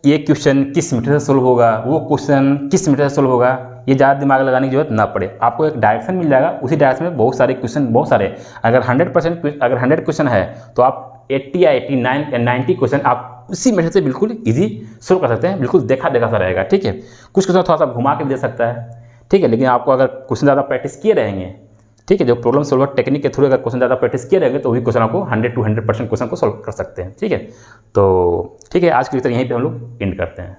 ये क्वेश्चन किस मेथड से सोल्व होगा, वो क्वेश्चन किस मेथड से सोल्व होगा, ये ज़्यादा दिमाग लगाने की जरूरत ना पड़े। आपको एक डायरेक्शन मिल जाएगा, उसी डायरेक्शन में बहुत सारे क्वेश्चन, बहुत सारे, अगर 100 क्वेश्चन है तो आप 80 या 89 या 90 क्वेश्चन आप उसी मेथड से बिल्कुल इजी सोल्व कर सकते हैं। बिल्कुल देखा सा रहेगा। ठीक है, कुछ क्वेश्चन थोड़ा सा घुमा के भी दे सकता है। ठीक है, लेकिन आपको अगर क्वेश्चन ज़्यादा प्रैक्टिस किए रहेंगे, ठीक है, जो प्रॉब्लम सॉल्वर टेक्निक के थ्रू अगर क्वेश्चन ज़्यादा प्रैक्टिस किए रहेंगे तो वही क्वेश्चन आपको 100 to 100% क्वेश्चन को सॉल्व कर सकते हैं। ठीक है, तो ठीक है, आज की लेक्चर यहीं पे हम लोग एंड करते हैं।